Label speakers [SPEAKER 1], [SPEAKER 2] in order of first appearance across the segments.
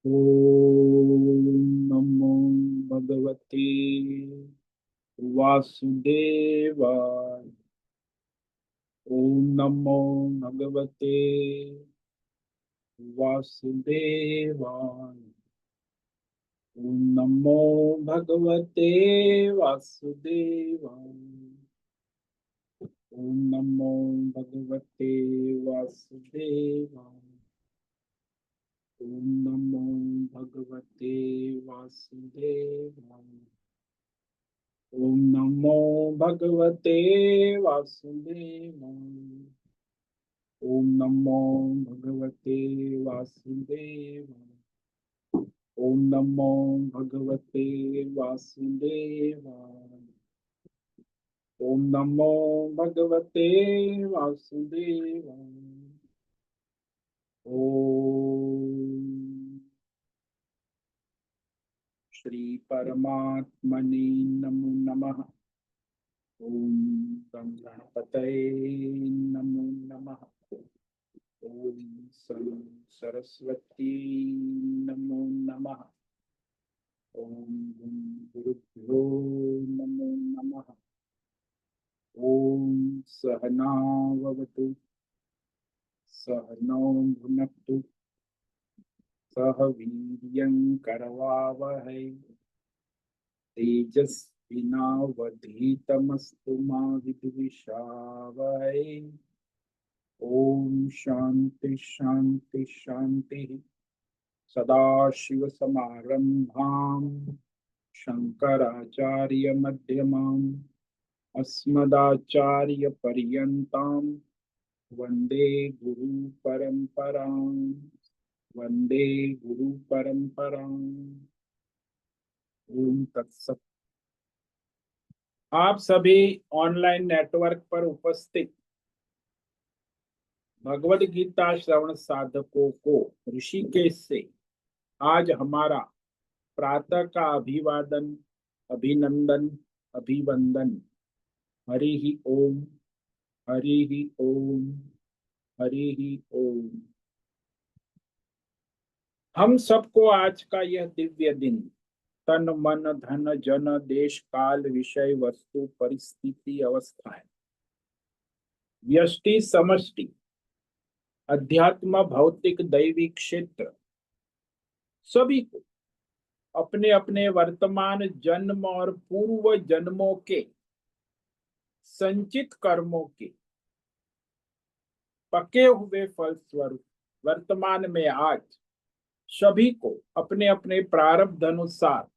[SPEAKER 1] ओम नमो भगवते वासुदेवाय। ओम नमो भगवते वासुदेवाय। ओम नमो भगवते वासुदेवाय। ओम नमो भगवते वासुदेवाय। ओम नमो भगवते वासुदेवाय। ओम नमो भगवते वासुदेवाय। ओम नमो भगवते वासुदेवाय। ओम नमो भगवते वासुदेवाय। ओम नमो भगवते वासुदेवाय। ओम श्री परमात्मने नमो नमः। ओम गं गणपतये नमो नमः। ओम सं सरस्वती नमो नमः। ओम गुरुभ्यो नमो नमः। ओम सहनाववतु सहनौ भुनक्तु सह वीर्यं करवावहै तेजस्विनावधीतमस्तु मा विद्विषावहै। ओम शांति शांति शांति। सदाशिवसमारम्भाम् शंकराचार्यमध्यमाम् अस्मदाचार्यपर्यन्ताम् वन्दे गुरुपरम्पराम्। वन्दे गुरुपरम्पराम्। ओम तत्सत। आप सभी ऑनलाइन नेटवर्क पर उपस्थित भगवद गीता श्रवण साधकों को ऋषिकेश से आज हमारा प्रातः का अभिवादन, अभिनंदन, अभिवंदन। हरि ही ओम। हरि ही ओम। हरि ही ओम। हम सबको आज का यह दिव्य दिन तन मन धन जन देश काल विषय वस्तु परिस्थिति अवस्था है, व्यष्टि समष्टि, अध्यात्म भौतिक दैवी क्षेत्र सभी को अपने अपने वर्तमान जन्म और पूर्व जन्मों के संचित कर्मों के पके हुए फल स्वरूप वर्तमान में आज सभी को अपने अपने प्रारब्ध अनुसार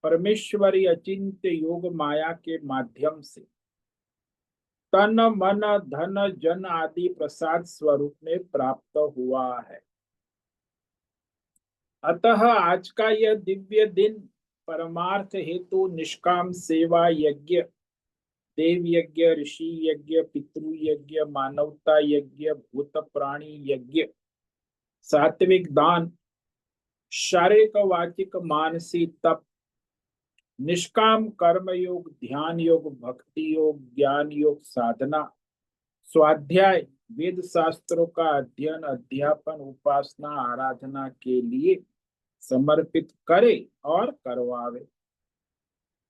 [SPEAKER 1] परमेश्वरी अचिंत्य योग माया के माध्यम से तन मन धन जन आदि प्रसाद स्वरूप में प्राप्त हुआ है। अतः आज का यह दिव्य दिन परमार्थ हेतु निष्काम सेवा यज्ञ, देव यज्ञ, ऋषि यज्ञ, पितृ यज्ञ, मानवता यज्ञ, भूत प्राणी यज्ञ, सात्विक दान, शारीरिक वाचिक मानसिक तप, निष्काम कर्म योग, ध्यान योग, भक्ति योग, ज्ञान योग, साधना, स्वाध्याय, वेद शास्त्रों का अध्ययन, अध्यापन, उपासना, आराधना के लिए समर्पित करे और करवावे।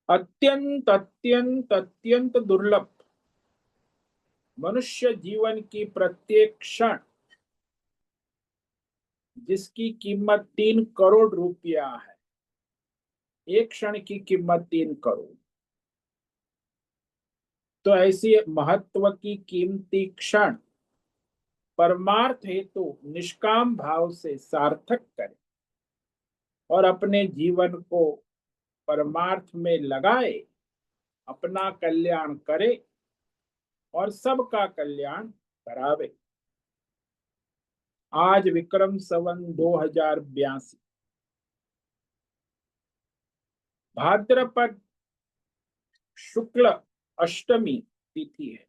[SPEAKER 1] अत्यंत अत्यंत अत्यंत दुर्लभ मनुष्य जीवन की प्रत्येक क्षण, जिसकी कीमत 3 करोड़ रुपया है, एक क्षण की कीमत 3 करोड़, तो ऐसी महत्व की कीमती क्षण परमार्थ हेतु निष्काम भाव से सार्थक करे और अपने जीवन को परमार्थ में लगाए, अपना कल्याण करे और सबका कल्याण करावे। आज विक्रम संवत 2082 भाद्रपद शुक्ल अष्टमी तिथि है।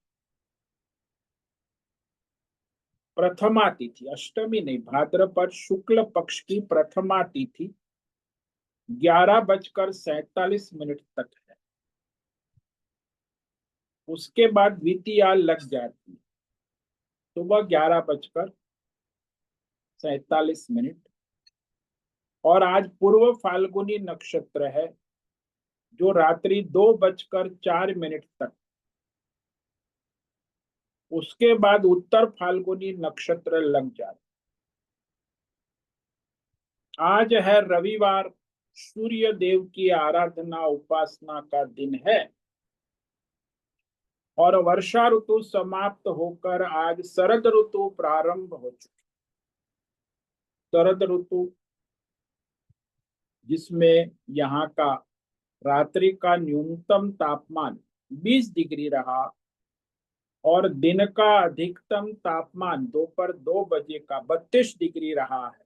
[SPEAKER 1] प्रथमा तिथि, अष्टमी नहीं, भाद्रपद शुक्ल पक्ष की प्रथमा तिथि 11:47 तक है। उसके बाद द्वितीया लग जाती है, सुबह 11:47। और आज पूर्व फाल्गुनी नक्षत्र है जो रात्रि 2:04 तक, उसके बाद उत्तर फाल्गुनी नक्षत्र लग जाता। आज है रविवार, सूर्य देव की आराधना उपासना का दिन है और वर्षा ऋतु समाप्त होकर आज शरद ऋतु प्रारंभ हो चुकी। शरद ऋतु जिसमें यहाँ का रात्रि का न्यूनतम तापमान 20 डिग्री रहा और दिन का अधिकतम तापमान दोपहर 2 बजे का 32 डिग्री रहा है।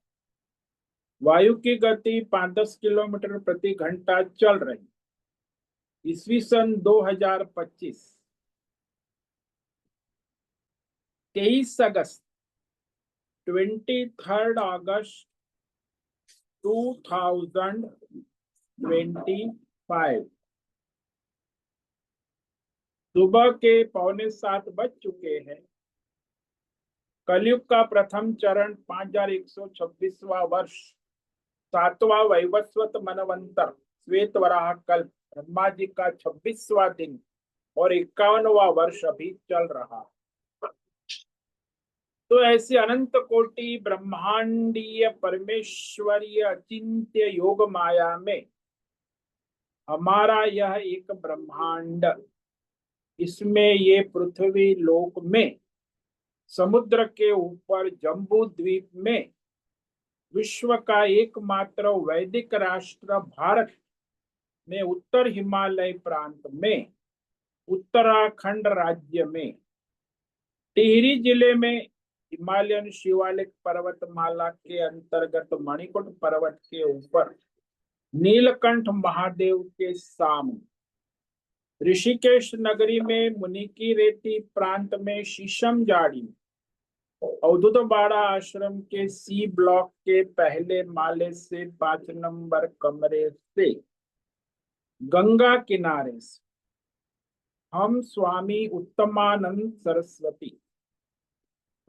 [SPEAKER 1] वायु की गति 5-10 किलोमीटर प्रति घंटा चल रही। ईस्वी सन 2025 23 अगस्त 23 अगस्त 2025 सुबह के 6:45 बज चुके हैं। कलयुग का प्रथम चरण 5126वां वर्ष, 7वां वैवस्वत मनवंतर श्वेत वराह कल्प, ब्रह्मा जी का 26वां दिन और 51वां वर्ष अभी चल रहा है। तो ऐसे अनंत कोटि ब्रह्मांडीय परमेश्वरीय अचिंत्य योग माया में हमारा यह एक ब्रह्मांड, इसमें ये पृथ्वी लोक में समुद्र के ऊपर जम्बू द्वीप में विश्व का एकमात्र वैदिक राष्ट्र भारत में उत्तर हिमालय प्रांत में उत्तराखंड राज्य में टिहरी जिले में हिमालयन शिवालिक पर्वतमाला के अंतर्गत मणिकूट पर्वत के ऊपर नीलकंठ महादेव के सामने ऋषिकेश नगरी में मुनि की रेती प्रांत में शीशम जाड़ी अवधूत बाड़ा आश्रम के सी ब्लॉक के पहले माले से 5 नंबर कमरे से गंगा किनारे से हम स्वामी उत्तमानंद सरस्वती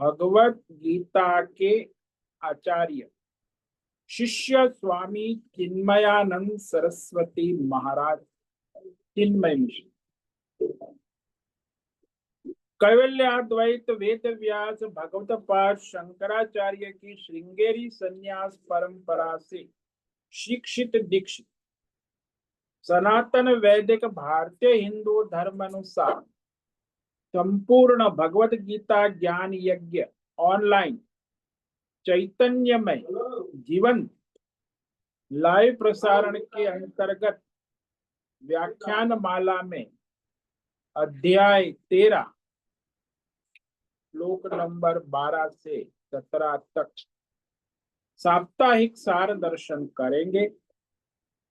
[SPEAKER 1] भगवत गीता के आचार्य शिष्य स्वामी चिन्मयानंद सरस्वती महाराज चिन्मय मिशन कैवल्याद्वैत वेद व्यास भगवत पाद शंकराचार्य की श्रृंगेरी संन्यास परंपरा से शिक्षित दीक्षित सनातन वैदिक भारतीय हिंदू धर्म अनुसार संपूर्ण भगवत गीता ज्ञान यज्ञ ऑनलाइन चैतन्यमय जीवन लाइव प्रसारण के अंतर्गत व्याख्यान माला में अध्याय 13 श्लोक नंबर 12 से 17 तक साप्ताहिक सार दर्शन करेंगे।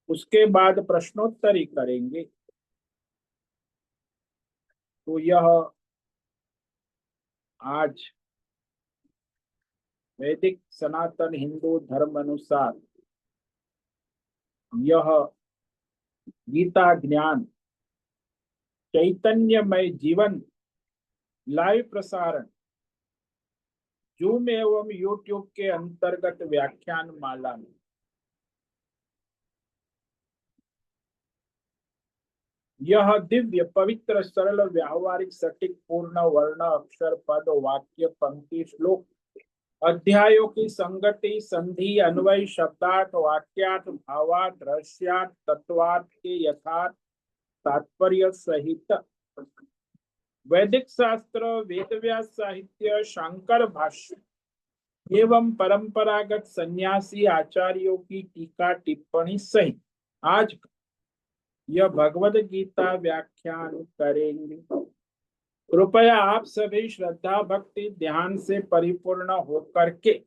[SPEAKER 1] उसके बाद प्रश्नोत्तरी करेंगे। तो यह आज वैदिक सनातन हिंदू धर्म अनुसार यह गीता ज्ञान चैतन्यमय जीवन लाइव प्रसारण जूम एवं यूट्यूब के अंतर्गत व्याख्यान माला में यह दिव्य पवित्र सरल व्यावहारिक सटीक पूर्ण वर्ण अक्षर पद वाक्य पंक्ति श्लोक अध्यायों की संगति संधि अन्वय शब्दार्थ वाक्यार्थ भावार्थ रहस्यार्थ तत्वार्थ के यथार्थ तात्पर्य सहित वैदिक शास्त्र वेद व्यास साहित्य शंकर भाष्य एवं परंपरागत सन्यासी आचार्यों की टीका टिप्पणी सहित आज यह भगवद गीता व्याख्यान करेंगे। कृपया आप सभी श्रद्धा भक्ति ध्यान से परिपूर्ण होकर के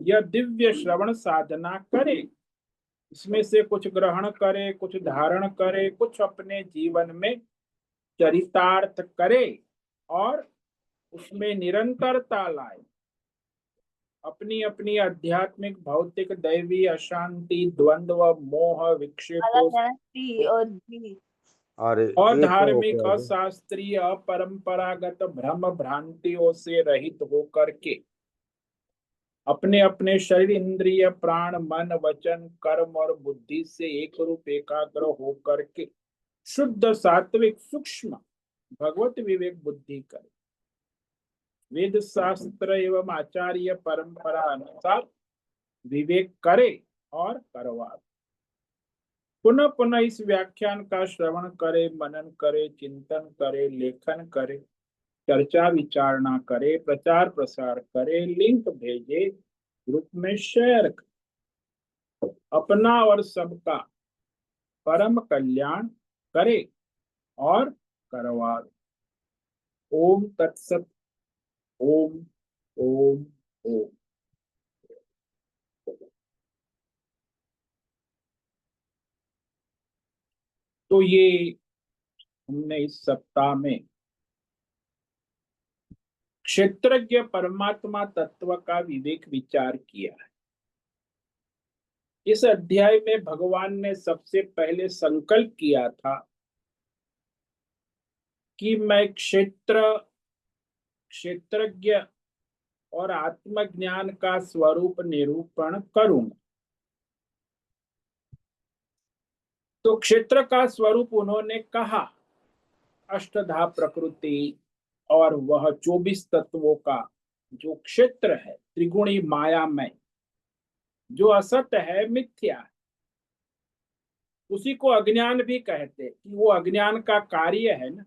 [SPEAKER 1] यह दिव्य श्रवण साधना करें। इसमें से कुछ ग्रहण करें, कुछ धारण करें, कुछ अपने जीवन में चरितार्थ करे और उसमें निरंतरता लाए। अपनी अपनी आध्यात्मिक भौतिक दैवी अशांति द्वंद्व मोह विक्षेपों और धार्मिक अशास्त्रीय अपरंपरागत भ्रम भ्रांतियों से रहित होकर के अपने अपने शरीर, इंद्रिय, प्राण, मन, वचन, कर्म और बुद्धि से एक रूप एकाग्र होकर के शुद्ध सात्विक सूक्ष्म भगवत विवेक बुद्धि करे। वेद शास्त्र एवं आचार्य परंपरा अनुसार विवेक करे और करवा। पुनः पुनः इस व्याख्यान का श्रवण करे, मनन करे, चिंतन करे, लेखन करे, चर्चा विचारणा करे, प्रचार प्रसार करे, लिंक भेजे, ग्रुप में शेयर करे, अपना और सबका परम कल्याण करे और करवा। ओम तत्सत। ओम ओम ओम। तो ये हमने इस सप्ताह में क्षेत्रज्ञ परमात्मा तत्व का विवेक विचार किया है। इस अध्याय में भगवान ने सबसे पहले संकल्प किया था कि मैं क्षेत्रज्ञ और आत्मज्ञान का स्वरूप निरूपण करूंगा। तो क्षेत्र का स्वरूप उन्होंने कहा अष्टधा प्रकृति और वह 24 तत्वों का जो क्षेत्र है, त्रिगुणी मायामय, जो असत है, मिथ्या है। उसी को अज्ञान भी कहते कि वो अज्ञान का कार्य है ना,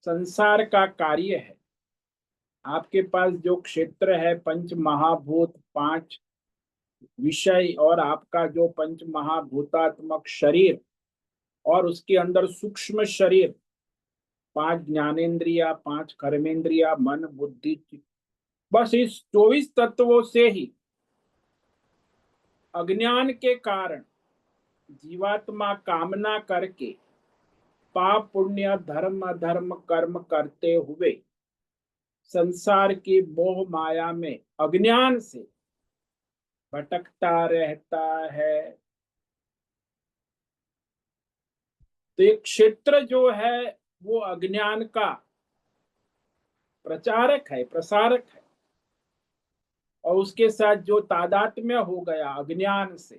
[SPEAKER 1] संसार का कार्य है। आपके पास जो क्षेत्र है, पंच महाभूत, पांच विषय, और आपका जो पंच महाभूतात्मक शरीर और उसके अंदर सूक्ष्म शरीर, पांच ज्ञानेन्द्रिया, पांच कर्मेंद्रिया, मन, बुद्धि, बस इस 24 तत्वों से ही अज्ञान के कारण जीवात्मा कामना करके पाप पुण्य धर्म अधर्म कर्म करते हुए संसार की मोह माया में अज्ञान से भटकता रहता है। तो एक क्षेत्र जो है वो अज्ञान का प्रचारक है, प्रसारक है, और उसके साथ जो तादात्म्य हो गया अज्ञान से,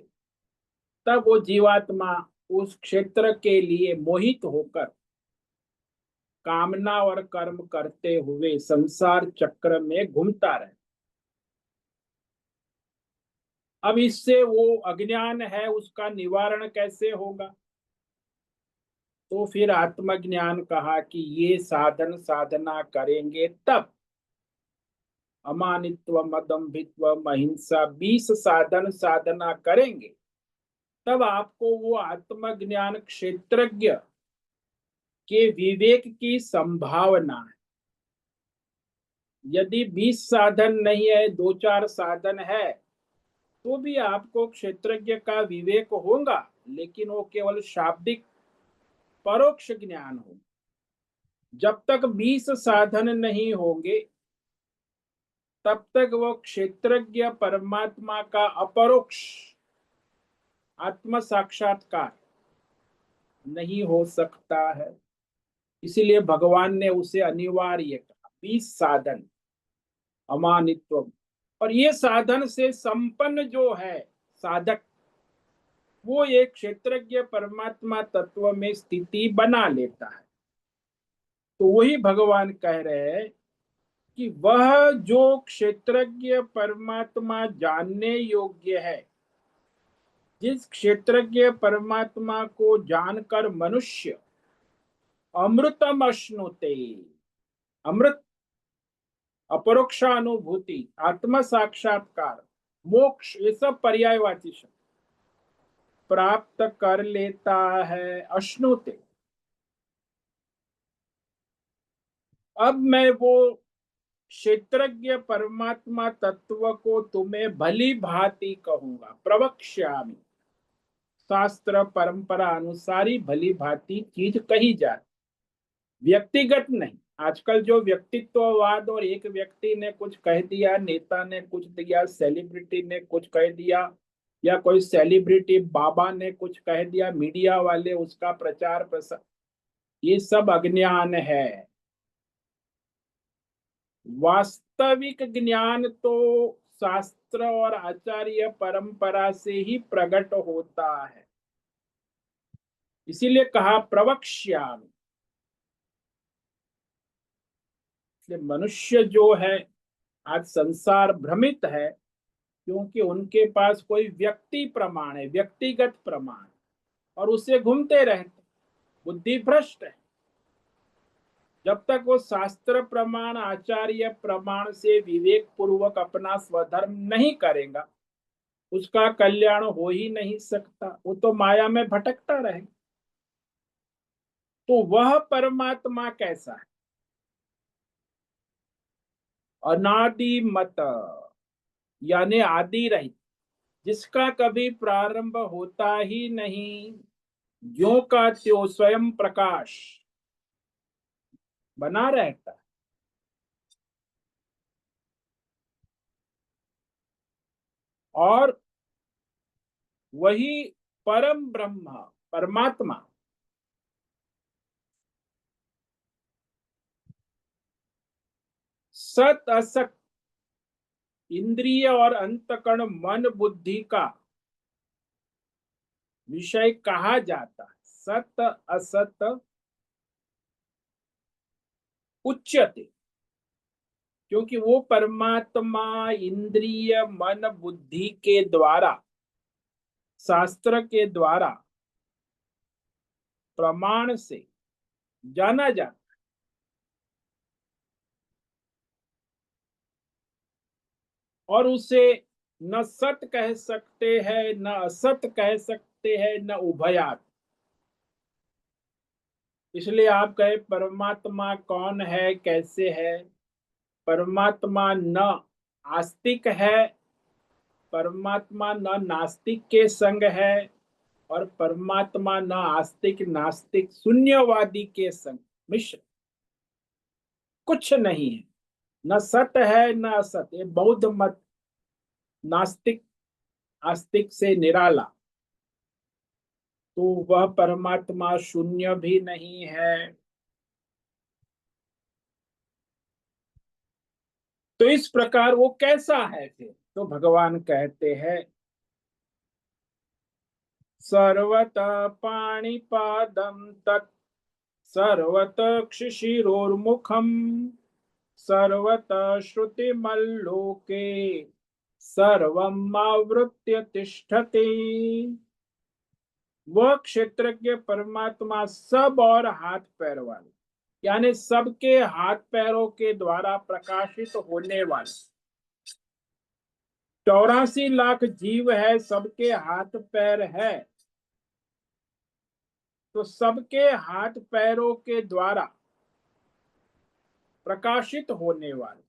[SPEAKER 1] तब वो जीवात्मा उस क्षेत्र के लिए मोहित होकर कामना और कर्म करते हुए संसार चक्र में घूमता रहे। अब इससे वो अज्ञान है, उसका निवारण कैसे होगा? तो फिर आत्मज्ञान कहा कि ये साधन साधना करेंगे तब, अमानित्व, मदम्भित्व, अहिंसा, 20 साधन साधना करेंगे तब आपको वो आत्मज्ञान क्षेत्रज्ञ के विवेक की संभावना है। यदि 20 साधन नहीं है, दो चार साधन है, तो भी आपको क्षेत्रज्ञ का विवेक होगा, लेकिन वो केवल शाब्दिक परोक्ष ज्ञान हो। जब तक 20 साधन नहीं होंगे तब तक वो क्षेत्रज्ञ परमात्मा का अपरोक्ष आत्म साक्षात्कार नहीं हो सकता है। इसीलिए भगवान ने उसे अनिवार्य कहा, 20 साधन, अमानित्व। और ये साधन से संपन्न जो है साधक, वो एक क्षेत्रज्ञ परमात्मा तत्व में स्थिति बना लेता है। तो वही भगवान कह रहे हैं कि वह जो क्षेत्रज्ञ परमात्मा जानने योग्य है, जिस क्षेत्रज्ञ परमात्मा को जानकर मनुष्य अमृतम अश्नुते, अमृत, अपरोक्षानुभूति, आत्म साक्षात्कार, मोक्ष, ये सब पर्यायवाची शब्द प्राप्त कर लेता है। अश्नुते, अब मैं वो क्षेत्रज्ञ परमात्मा तत्व को तुम्हें भली भांति कहूंगा, प्रवक्ष्यामि। शास्त्र परंपरा अनुसार ही भली भांति चीज कही जाती, व्यक्तिगत नहीं। आजकल जो व्यक्तित्ववाद, और एक व्यक्ति ने कुछ कह दिया, नेता ने कुछ दिया, सेलिब्रिटी ने कुछ कह दिया, या कोई सेलिब्रिटी बाबा ने कुछ कह दिया, मीडिया वाले उसका प्रचार प्रसार, ये सब अज्ञान है। वास्तविक ज्ञान तो शास्त्र और आचार्य परंपरा से ही प्रकट होता है। इसीलिए कहा प्रवक्ष्यामि। इसलिए मनुष्य जो है आज संसार भ्रमित है, क्योंकि उनके पास कोई व्यक्ति प्रमाण है, व्यक्तिगत प्रमाण, और उससे घूमते रहते, बुद्धि भ्रष्ट है। जब तक वो शास्त्र प्रमाण आचार्य प्रमाण से विवेक पूर्वक अपना स्वधर्म नहीं करेगा, उसका कल्याण हो ही नहीं सकता। वो तो माया में भटकता रहे। तो वह परमात्मा कैसा है? अनादि मत, यानी आदि रहित, जिसका कभी प्रारंभ होता ही नहीं, ज्यों का त्यों स्वयं प्रकाश बना रहता है। और वही परम ब्रह्म परमात्मा सत असत, इंद्रिय और अंतकरण मन बुद्धि का विषय कहा जाता है। सत असत उच्यते, क्योंकि वो परमात्मा इंद्रिय मन बुद्धि के द्वारा, शास्त्र के द्वारा, प्रमाण से जाना जाता। और उसे न सत कह सकते हैं, न असत कह सकते हैं, न उभयात। इसलिए आप कहे परमात्मा कौन है, कैसे है? परमात्मा न आस्तिक है, परमात्मा न नास्तिक के संग है, और परमात्मा न आस्तिक नास्तिक शून्यवादी के संग मिश्र कुछ नहीं है। न सत है न असत। ये बौद्ध मत नास्तिक आस्तिक से निराला। तो वह परमात्मा शून्य भी नहीं है। तो इस प्रकार वो कैसा है फिर? तो भगवान कहते हैं सर्वत पाणिपादं तत्, सर्वत शिशिरोर्मुखम, सर्वत श्रुतिमल्लोके, सर्वम आवृत्य तिष्ठति। वह क्षेत्रज्ञ परमात्मा सब और हाथ पैर वाले, यानी सबके हाथ पैरों के द्वारा प्रकाशित होने वाले। 84 लाख जीव है, सबके हाथ पैर है, तो सबके हाथ पैरों के द्वारा प्रकाशित होने वाले।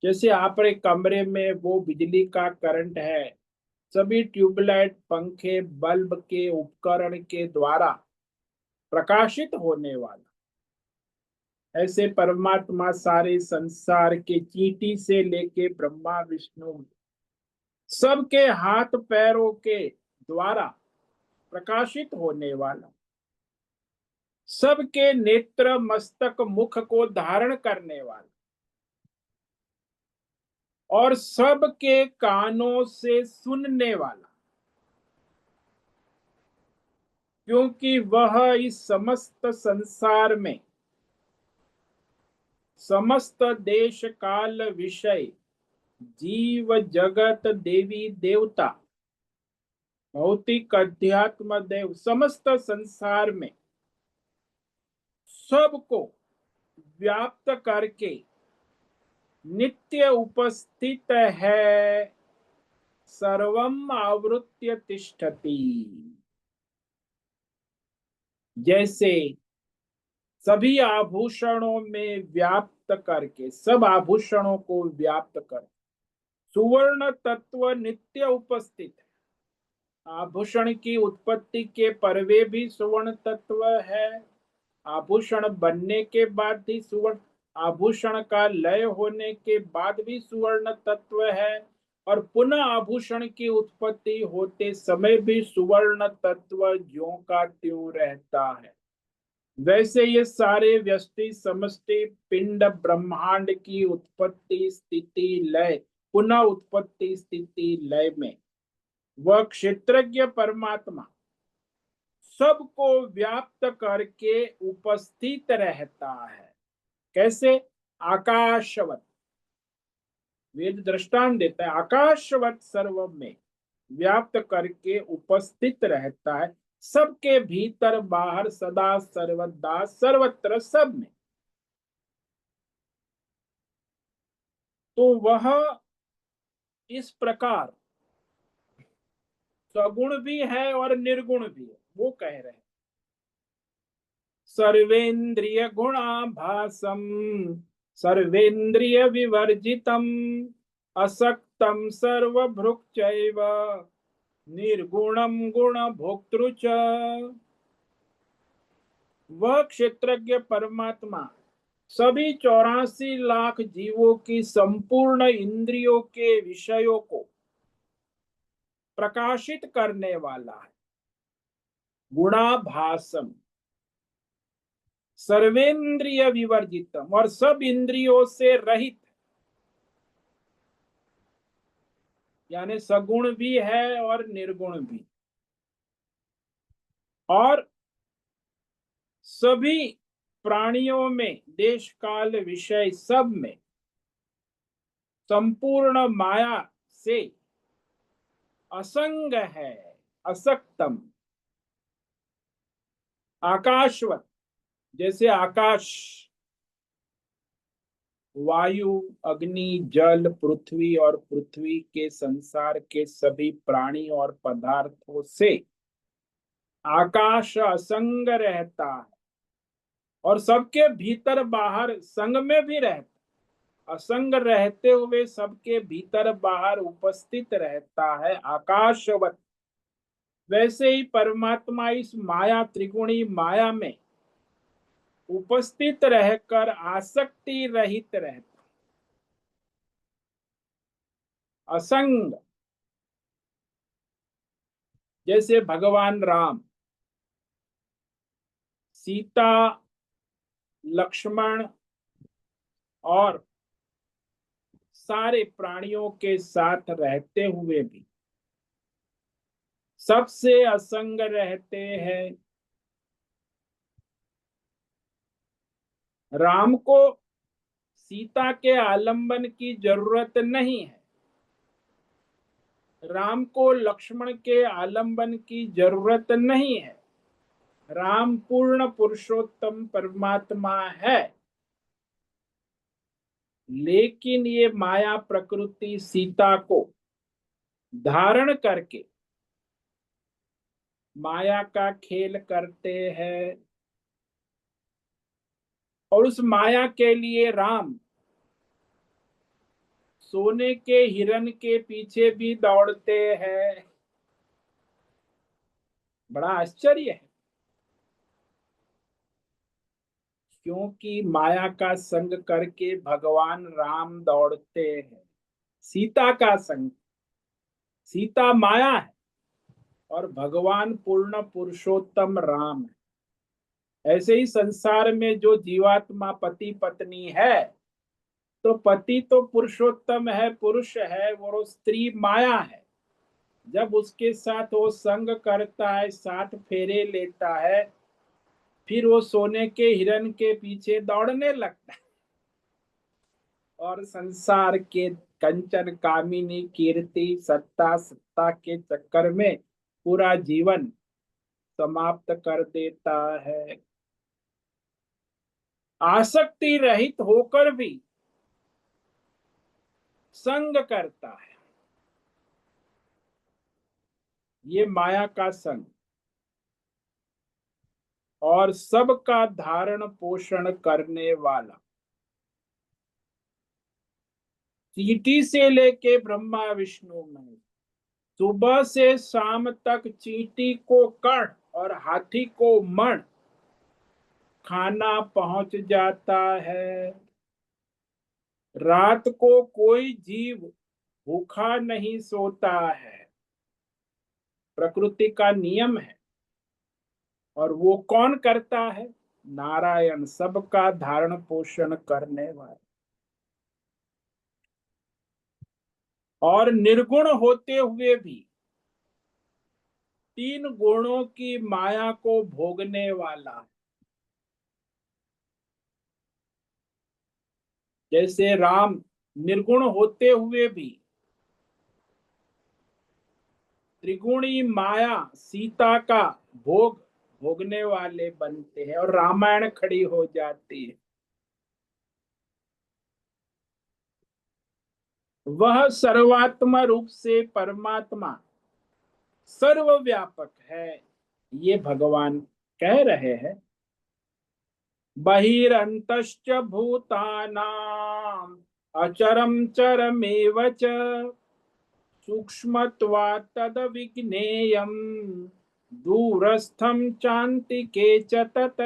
[SPEAKER 1] जैसे आप एक कमरे में वो बिजली का करंट है, सभी ट्यूबलाइट पंखे बल्ब के उपकरण के द्वारा प्रकाशित होने वाला, ऐसे परमात्मा सारे संसार के चींटी से लेके ब्रह्मा विष्णु सबके हाथ पैरों के द्वारा प्रकाशित होने वाला, सबके नेत्र मस्तक मुख को धारण करने वाला, और सबके कानों से सुनने वाला, क्योंकि वह इस समस्त संसार में समस्त देश काल विषय जीव जगत देवी देवता भौतिक अध्यात्म देव समस्त संसार में सबको व्याप्त करके नित्य उपस्थित है। सर्वम आवृत्य तिष्ठति, जैसे सभी आभूषणों में व्याप्त करके, सब आभूषणों को व्याप्त कर सुवर्ण तत्व नित्य उपस्थित है। आभूषण की उत्पत्ति के पर्वे भी सुवर्ण तत्व है, आभूषण बनने के बाद भी सुवर्ण, आभूषण का लय होने के बाद भी सुवर्ण तत्व है, और पुनः आभूषण की उत्पत्ति होते समय भी सुवर्ण तत्व ज्यों का त्यों रहता है। वैसे ये सारे व्यष्टि समष्टि पिंड ब्रह्मांड की उत्पत्ति स्थिति लय, पुनः उत्पत्ति स्थिति लय में वह क्षेत्रज्ञ परमात्मा सबको व्याप्त करके उपस्थित रहता है। कैसे? आकाशवत, वेद दृष्टांत देता है, आकाशवत सर्व में व्याप्त करके उपस्थित रहता है, सबके भीतर बाहर सदा सर्वदा सर्वत्र सब में। तो वह इस प्रकार सगुण भी है और निर्गुण भी है। वो कह रहे हैं सर्वेंद्रिय गुणाभासम सर्वेंद्रिय विवर्जितम असक्तम सर्वभृक्चैव निर्गुणम गुण भोक्तृ च। वह क्षेत्रज्ञ परमात्मा सभी 84 लाख जीवों की संपूर्ण इंद्रियों के विषयों को प्रकाशित करने वाला है। गुणाभासम सर्वेंद्रिय विवर्जितम, और सब इंद्रियों से रहित, यानी सगुण भी है और निर्गुण भी, और सभी प्राणियों में देश काल विषय सब में संपूर्ण माया से असंग है, असक्तम। आकाशवत, जैसे आकाश, वायु, अग्नि, जल, पृथ्वी और पृथ्वी के संसार के सभी प्राणी और पदार्थों से आकाश असंग रहता है और सबके भीतर बाहर संग में भी रहता, असंग रहते हुए सबके भीतर बाहर उपस्थित रहता है, आकाशवत। वैसे ही परमात्मा इस माया, त्रिगुणी माया में उपस्थित रहकर आसक्ति रहित रहता, असंग। जैसे भगवान राम सीता, लक्ष्मण और सारे प्राणियों के साथ रहते हुए भी सबसे असंग रहते हैं। राम को सीता के आलंबन की जरूरत नहीं है, राम को लक्ष्मण के आलंबन की जरूरत नहीं है। राम पूर्ण पुरुषोत्तम परमात्मा है, लेकिन ये माया प्रकृति सीता को धारण करके माया का खेल करते हैं, और उस माया के लिए राम सोने के हिरण के पीछे भी दौड़ते हैं। बड़ा आश्चर्य है, क्योंकि माया का संग करके भगवान राम दौड़ते हैं। सीता का संग, सीता माया है और भगवान पूर्ण पुरुषोत्तम राम है। ऐसे ही संसार में जो जीवात्मा पति पत्नी है, तो पति तो पुरुषोत्तम है, पुरुष है, वो स्त्री माया है। जब उसके साथ वो संग करता है, 7 फेरे लेता है, फिर वो सोने के हिरण के पीछे दौड़ने लगता है और संसार के कंचन कामिनी कीर्ति सत्ता सत्ता के चक्कर में पूरा जीवन समाप्त कर देता है। आसक्ति रहित होकर भी संग करता है, ये माया का संग। और सबका धारण पोषण करने वाला, चींटी से लेके ब्रह्मा विष्णु महेश, सुबह से शाम तक चींटी को कण और हाथी को मण खाना पहुंच जाता है। रात को कोई जीव भूखा नहीं सोता है, प्रकृति का नियम है। और वो कौन करता है? नारायण सबका धारण पोषण करने वाला, और निर्गुण होते हुए भी तीन गुणों की माया को भोगने वाला। जैसे राम निर्गुण होते हुए भी त्रिगुणी माया सीता का भोग भोगने वाले बनते हैं और रामायण खड़ी हो जाती है। वह सर्वात्मा रूप से परमात्मा सर्वव्यापक है, ये भगवान कह रहे हैं। बहिरंतश्च भूतानां अचरम चरमेव च सूक्ष्मत्वात् तद्विज्ञेयम् दूरस्थं चान्तिके च तत्।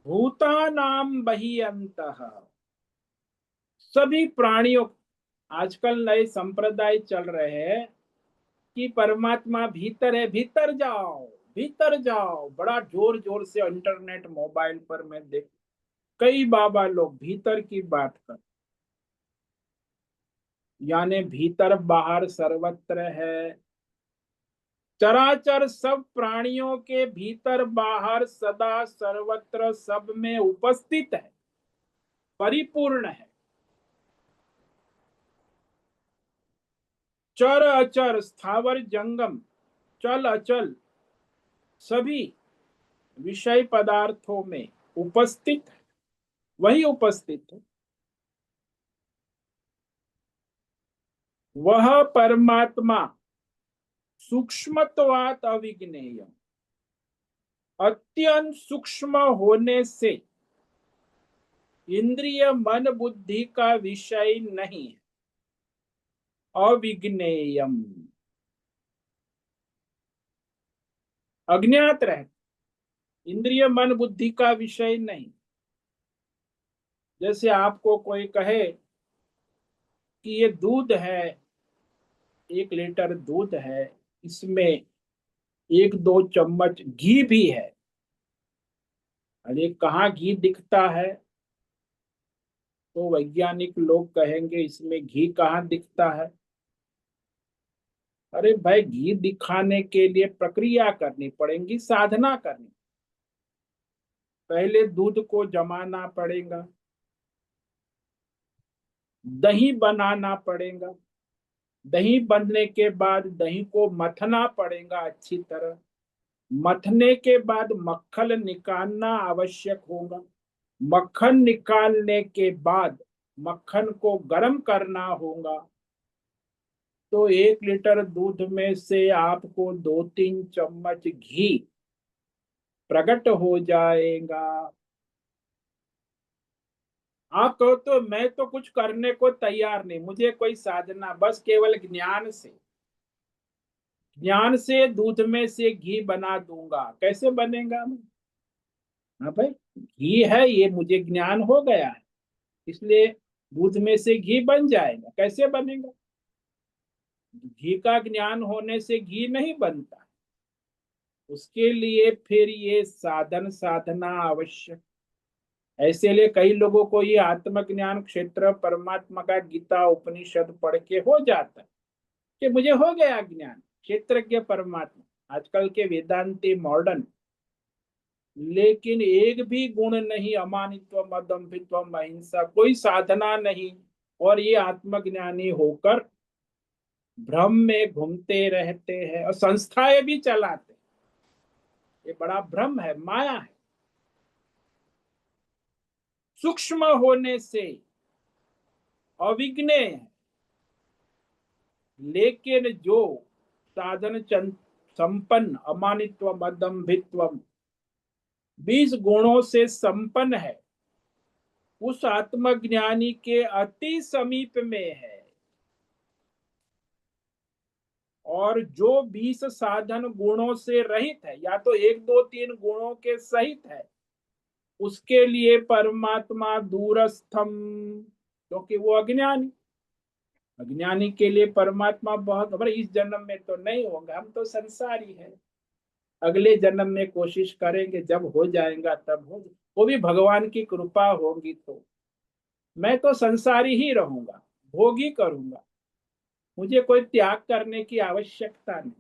[SPEAKER 1] भूतानां बहियंतः, सभी प्राणियों, आजकल नए संप्रदाय चल रहे हैं कि परमात्मा भीतर है, भीतर जाओ, भीतर जाओ, बड़ा जोर जोर से इंटरनेट मोबाइल पर मैं देख कई बाबा लोग भीतर की बात कर, यानी भीतर बाहर सर्वत्र है। चराचर सब प्राणियों के भीतर बाहर सदा सर्वत्र सब में उपस्थित है, परिपूर्ण है। चर अचर स्थावर जंगम चल अचल सभी विषय पदार्थों में उपस्थित है, वही उपस्थित है। वह परमात्मा सूक्ष्मत्वात् अविज्ञेय, अत्यंत सूक्ष्म होने से इंद्रिय मन बुद्धि का विषय नहीं है। अविज्ञेयम, अज्ञात रहे, इंद्रिय मन बुद्धि का विषय नहीं। जैसे आपको कोई कहे कि ये दूध है, 1 लीटर दूध है, इसमें 1-2 चम्मच घी भी है। अरे कहाँ घी दिखता है? तो वैज्ञानिक लोग कहेंगे इसमें घी कहाँ दिखता है। अरे भाई, घी दिखाने के लिए प्रक्रिया करनी पड़ेगी, साधना करनी। पहले दूध को जमाना पड़ेगा, दही बनाना पड़ेगा, दही बनने के बाद दही को मथना पड़ेगा अच्छी तरह, मथने के बाद मक्खन निकालना आवश्यक होगा, मक्खन निकालने के बाद मक्खन को गर्म करना होगा। तो 1 लीटर दूध में से आपको 2-3 चम्मच घी प्रकट हो जाएगा। आप कहो तो मैं तो कुछ करने को तैयार नहीं, मुझे कोई साधना, बस केवल ज्ञान से दूध में से घी बना दूंगा। कैसे बनेगा? हाँ भाई, घी है ये, मुझे ज्ञान हो गया है, इसलिए दूध में से घी बन जाएगा। कैसे बनेगा? घी का ज्ञान होने से घी नहीं बनता, उसके लिए फिर ये साधन साधना आवश्यक। ऐसे लिए कई लोगों को ये आत्मज्ञान क्षेत्र परमात्मा का गीता उपनिषद पढ़ के हो जाता है कि मुझे हो गया ज्ञान, क्षेत्रज्ञ परमात्मा। आजकल के वेदांती मॉडर्न, लेकिन एक भी गुण नहीं, अमानित्व अदम्भित्व अहिंसा, कोई साधना नहीं, और ये आत्मज्ञानी होकर भ्रम में घूमते रहते हैं और संस्थाएं भी चलाते। ये बड़ा भ्रम है, माया है। सूक्ष्म होने से अविज्ञ है, लेकिन जो साधन संपन्न, अमानित्व अदम्भित्व 20 गुणों से संपन्न है, उस आत्मज्ञानी के अति समीप में है। और जो 20 साधन गुणों से रहित है, या तो 1-2-3 गुणों के सहित है, उसके लिए परमात्मा दूरस्थम, क्योंकि वो अज्ञानी। अज्ञानी के लिए परमात्मा बहुत, अरे इस जन्म में तो नहीं होगा, हम तो संसारी है। अगले जन्म में कोशिश करेंगे, जब हो जाएगा तब हो, वो भी भगवान की कृपा होगी तो। मैं तो संसारी ही रहूंगा, भोग ही करूंगा, मुझे कोई त्याग करने की आवश्यकता नहीं।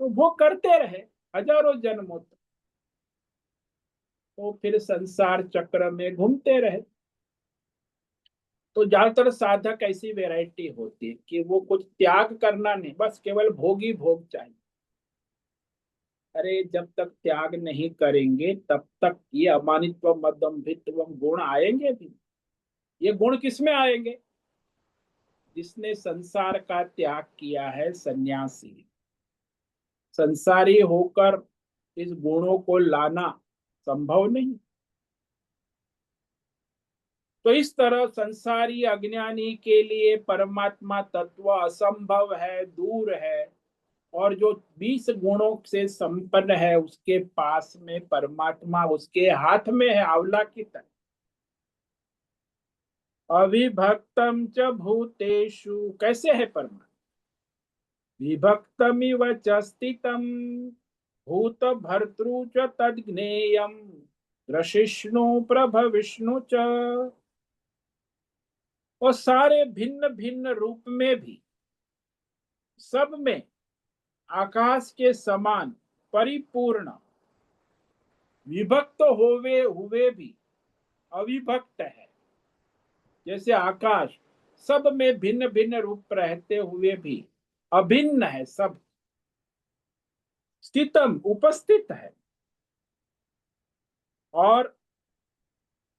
[SPEAKER 1] तो भोग करते रहे हजारों जन्मों तक, तो फिर संसार चक्र में घूमते रहे। तो ज्यादातर साधक ऐसी वैरायटी होती है कि वो कुछ त्याग करना नहीं, बस केवल भोग ही भोग चाहिए। अरे जब तक त्याग नहीं करेंगे तब तक ये अमानित्व मदम्भित्व गुण आएंगे भी। ये गुण किसमें आएंगे? जिसने संसार का त्याग किया है, सन्यासी। संसारी होकर इस गुणों को लाना संभव नहीं। तो इस तरह संसारी अज्ञानी के लिए परमात्मा तत्व असंभव है, दूर है। और जो 20 गुणों से संपन्न है उसके पास में परमात्मा उसके हाथ में है, आंवला की तरह। अविभक्तम च भूतेषु, कैसे है परमात्मा? विभक्तमिव च स्थितम, भूत भर्तृ च तद्ज्ञेयम्, ग्रसिष्णु प्रभ विष्णु च। और सारे भिन्न भिन्न रूप में भी, सब में आकाश के समान परिपूर्ण, विभक्त होवे हुए भी अविभक्त है। जैसे आकाश सब में भिन्न भिन्न रूप रहते हुए भी अभिन्न है, सब स्थितम उपस्थित है। और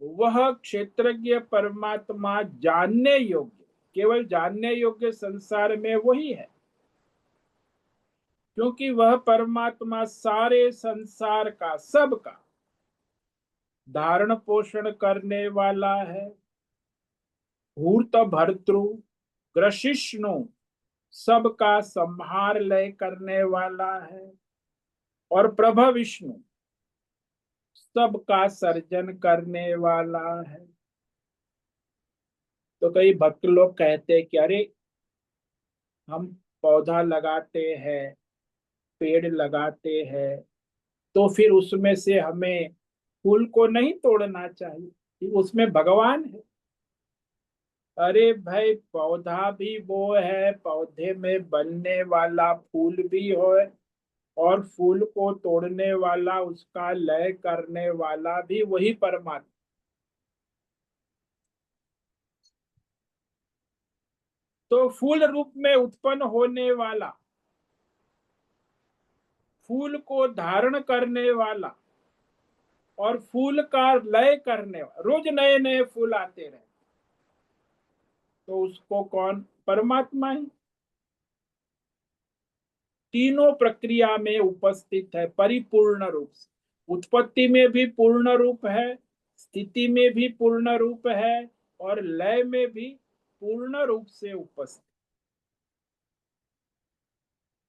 [SPEAKER 1] वह क्षेत्रज्ञ परमात्मा जानने योग्य, केवल जानने योग्य संसार में वही है, क्योंकि वह परमात्मा सारे संसार का, सबका धारण पोषण करने वाला है। भूत भर्तृ ग्रसिष्णु, सबका संहार लय करने वाला है। और प्रभ विष्णु, सबका सर्जन करने वाला है। तो कई भक्त लोग कहते हैं कि अरे हम पौधा लगाते हैं, पेड़ लगाते हैं, तो फिर उसमें से हमें फूल को नहीं तोड़ना चाहिए, कि उसमें भगवान है। अरे भाई पौधा भी वो है, पौधे में बनने वाला फूल भी हो, और फूल को तोड़ने वाला, उसका लय करने वाला भी वही परमात्मा। तो फूल रूप में उत्पन्न होने वाला, फूल को धारण करने वाला, और फूल का लय करने वाला, रोज नए नए फूल आते रहे, तो उसको कौन? परमात्मा ही तीनों प्रक्रिया में उपस्थित है परिपूर्ण रूप से। उत्पत्ति में भी पूर्ण रूप है, स्थिति में भी पूर्ण रूप है, और लय में भी पूर्ण रूप से उपस्थित।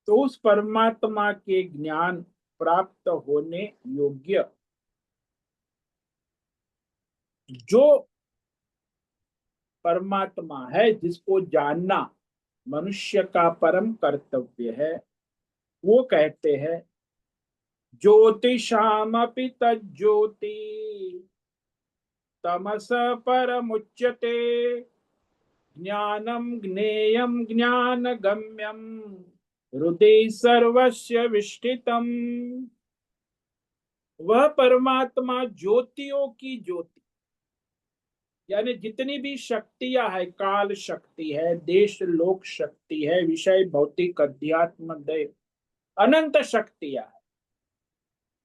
[SPEAKER 1] तो उस परमात्मा के ज्ञान प्राप्त होने योग्य जो परमात्मा है, जिसको जानना मनुष्य का परम कर्तव्य है, वो कहते हैं ज्योतिषामपि तज्ज्योति तमस परमुच्यते, ज्ञानम ज्ञेयम ज्ञानगम्यम हृदय सर्वस्य विष्ठितम। वह परमात्मा ज्योतियों की ज्योति, यानी जितनी भी शक्तियां है, काल शक्ति है, देश लोक शक्ति है, विषय भौतिक अध्यात्म दैव, अनंत शक्तियां है।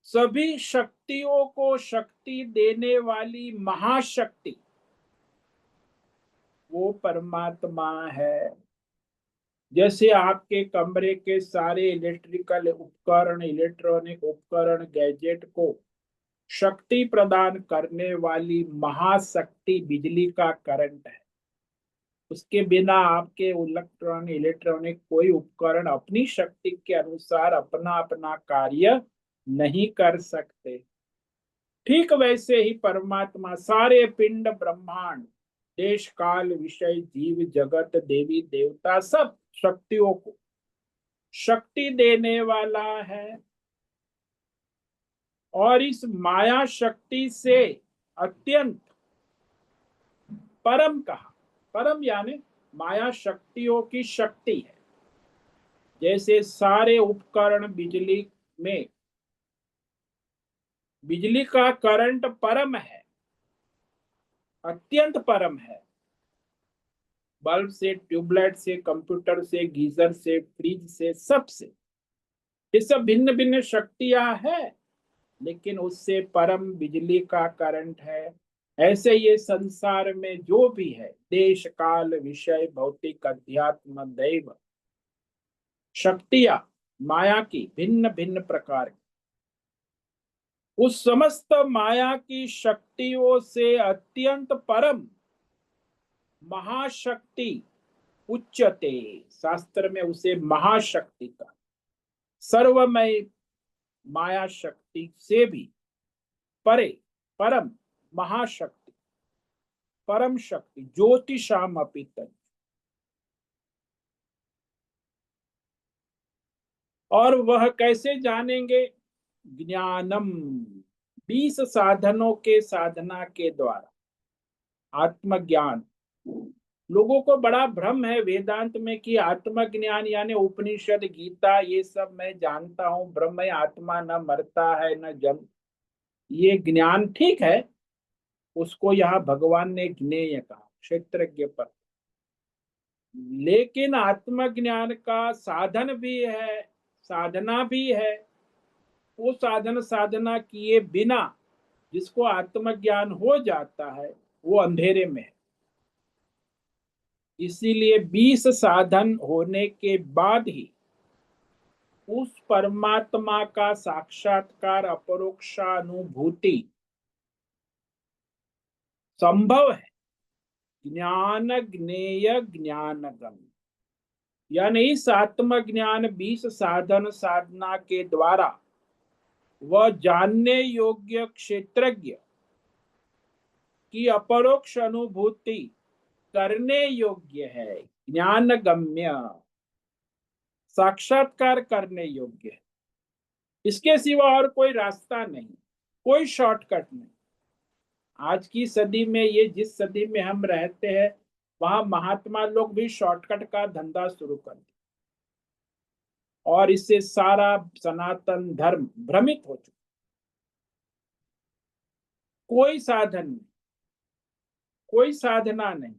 [SPEAKER 1] सभी शक्तियों को शक्ति देने वाली महाशक्ति वो परमात्मा है। जैसे आपके कमरे के सारे इलेक्ट्रिकल उपकरण, इलेक्ट्रॉनिक उपकरण, गैजेट को शक्ति प्रदान करने वाली महाशक्ति बिजली का करंट है। उसके बिना आपके इलेक्ट्रॉनिक कोई उपकरण अपनी शक्ति के अनुसार अपना अपना कार्य नहीं कर सकते। ठीक वैसे ही परमात्मा सारे पिंड ब्रह्मांड, देश काल विषय जीव जगत देवी देवता सब शक्तियों को शक्ति देने वाला है। और इस माया शक्ति से अत्यंत परम कहा। परम यानी माया शक्तियों की शक्ति है। जैसे सारे उपकरण बिजली में, बिजली का करंट परम है, अत्यंत परम है। बल्ब से, ट्यूबलाइट से, कंप्यूटर से, गीजर से, फ्रिज से, सब से, ये सब भिन्न भिन्न शक्तियां हैं, लेकिन उससे परम बिजली का करंट है। ऐसे ये संसार में जो भी है, देश काल विषय भौतिक अध्यात्म दैव शक्तियां, माया की भिन्न भिन्न प्रकार की, उस समस्त माया की शक्तियों से अत्यंत परम महाशक्ति उच्चते, शास्त्र में उसे महाशक्ति का, सर्वमय माया शक्ति से भी परे परम महाशक्ति, परम शक्ति, ज्योतिषाम अपित। और वह कैसे जानेंगे? ज्ञानम, 20 साधनों के साधना के द्वारा, आत्मज्ञान। लोगों को बड़ा भ्रम है वेदांत में कि आत्मज्ञान यानी उपनिषद गीता ये सब मैं जानता हूं, ब्रह्म आत्मा न मरता है न जन्म, ये ज्ञान ठीक है, उसको यहाँ भगवान ने ज्ञेय कहा, क्षेत्रज्ञ पर। लेकिन आत्मज्ञान का साधन भी है, साधना भी है। वो साधन साधना किए बिना जिसको आत्मज्ञान हो जाता है वो अंधेरे में है। इसीलिए 20 साधन होने के बाद ही उस परमात्मा का साक्षात्कार, अपरोक्षानुभूति संभव है। ज्ञान ज्ञेय ज्ञानगम, यानी इस आत्मज्ञान 20 साधन साधना के द्वारा वह जानने योग्य क्षेत्रज्ञ की अपरोक्ष अनुभूति करने योग्य है, ज्ञान गम्य, साक्षात्कार करने योग्य है। इसके सिवा और कोई रास्ता नहीं, कोई शॉर्टकट नहीं। आज की सदी में, ये जिस सदी में हम रहते हैं, वहां महात्मा लोग भी शॉर्टकट का धंधा शुरू कर दिया और इससे सारा सनातन धर्म भ्रमित हो चुका। कोई साधन नहीं, कोई साधना नहीं,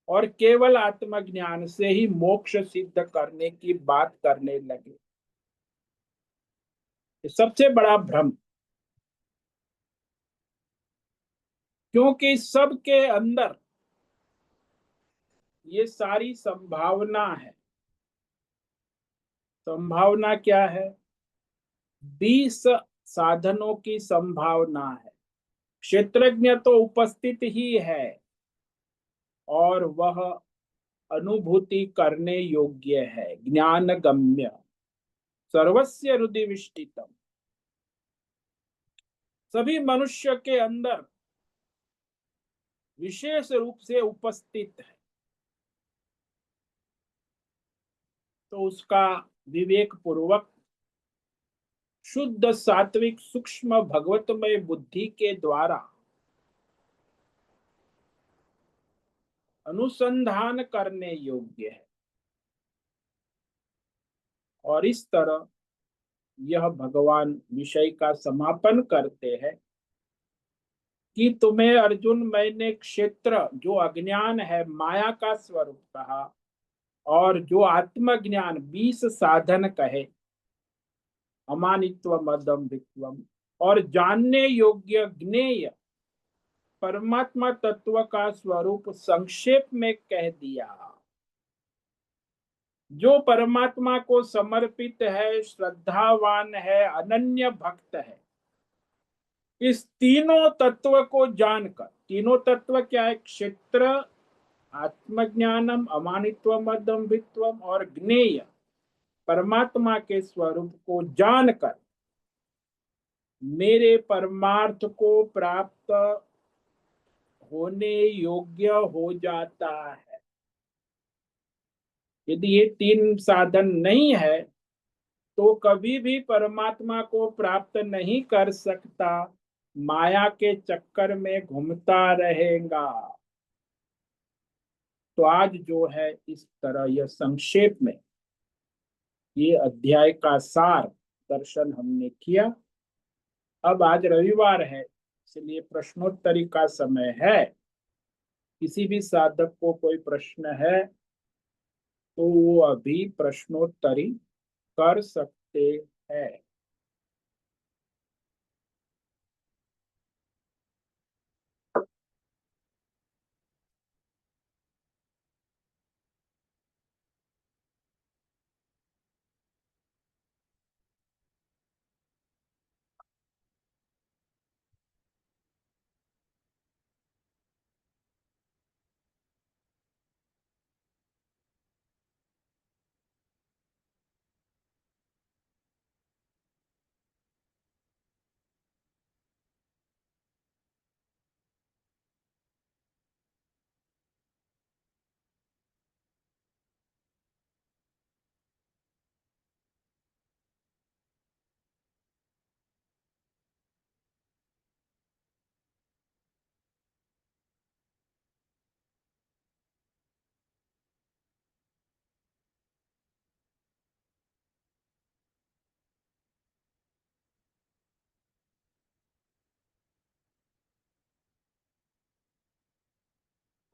[SPEAKER 1] और केवल आत्मज्ञान से ही मोक्ष सिद्ध करने की बात करने लगे। ये सबसे बड़ा भ्रम, क्योंकि सबके अंदर ये सारी संभावना है। संभावना क्या है? 20 साधनों की संभावना है। क्षेत्रज्ञ तो उपस्थित ही है और वह अनुभूति करने योग्य है, ज्ञान गम्य, सर्वस्य हृदय विष्टितम। सभी मनुष्य के अंदर विशेष रूप से उपस्थित है, तो उसका विवेक पूर्वक शुद्ध सात्विक सूक्ष्म भगवतमय बुद्धि के द्वारा अनुसंधान करने योग्य है। और इस तरह यह भगवान विषय का समापन करते हैं कि तुम्हें अर्जुन, मैंने क्षेत्र जो अज्ञान है, माया का स्वरूप कहा, और जो आत्मज्ञान 20 साधन कहे, अमानित्वम अदम्भित्वम, और जानने योग्य ज्ञेय परमात्मा तत्व का स्वरूप संक्षेप में कह दिया। जो परमात्मा को समर्पित है, श्रद्धावान है, अनन्य भक्त है, इस तीनों तत्व को जानकर, तीनों तत्व क्या है? क्षेत्र, आत्मज्ञानम, अमानित्वम अदम्भित्वम और ज्ञेय परमात्मा के स्वरूप को जानकर मेरे परमार्थ को प्राप्त होने योग्य हो जाता है। यदि ये 3 साधन नहीं है तो कभी भी परमात्मा को प्राप्त नहीं कर सकता, माया के चक्कर में घूमता रहेगा। तो आज जो है इस तरह यह संक्षेप में ये अध्याय का सार दर्शन हमने किया। अब आज रविवार है, इसलिए प्रश्नोत्तरी का समय है। किसी भी साधक को कोई प्रश्न है तो वो अभी प्रश्नोत्तरी कर सकते हैं।